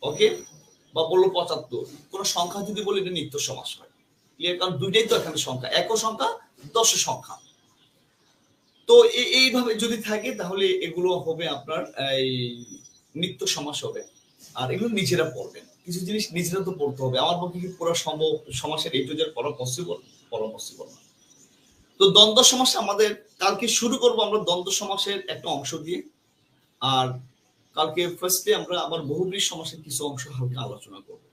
ওকে, বা বললো 75, কোন সংখ্যা যদি বলে, এটা নিত্য সমাস হয়। ক্লিয়ার? কারণ দুইটাই তো এখানে সংখ্যা, একও সংখ্যা 10 সংখ্যা। তো এইভাবে যদি থাকে, তাহলে এগুলো হবে আপনার এই নিত্য সমাস হবে। আর এগুলো নিজেরা পড়বেন, কিছু জিনিস নিজেরা তো পড়তে হবে। আমার পক্ষে কি পুরো সম্ভব সমাসের এই টু জেড পড়া পসিবল না। তো দ্বন্দ্ব সমাস আমাদের কালকে শুরু করব আমরা দ্বন্দ্ব সমাসের একটা অংশ দিয়ে, আর কালকে ফার্স্টে আমরা আবার বহুব্রী সমাসের কিছু অংশ হালকা আলোচনা করব।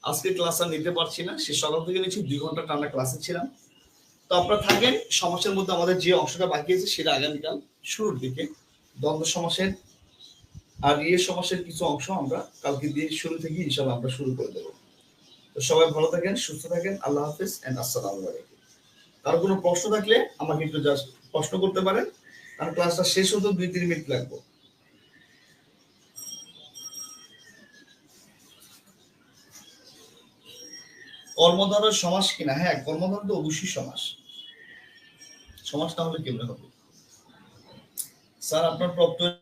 আজকে ক্লাস আর নিতে পারছি না, সে সকাল থেকে নিচ্ছি 2 ঘন্টা টানা ক্লাসে ছিলাম। তো আপনারা থাকেন, সমাসের মধ্যে আমাদের যে অংশটা বাকি আছে সেটা আগামীকাল শুরুর দিকে, দ্বন্দ্ব সমাসের আর সমাসের কিছু অংশ আমরা কালকে দিয়ে শুরু থেকে ইনশাআল্লাহ আমরা শুরু করে দেবো। তো সবাই ভালো থাকেন, সুস্থ থাকেন, আল্লাহ হাফেজ এন্ড আসসালামু আলাইকুম। কারো কোনো প্রশ্ন থাকলে আমাকে একটু জাস্ট প্রশ্ন করতে পারেন, কারণ ক্লাসটা শেষ হতে 2-3 মিনিট লাগবে। কর্মধারয় সমাস কিনা? হ্যাঁ, কর্মধার তো অবশ্যই সমাস। সমাস না হলে কেমনে হবে? স্যার আপনার প্রত্যয়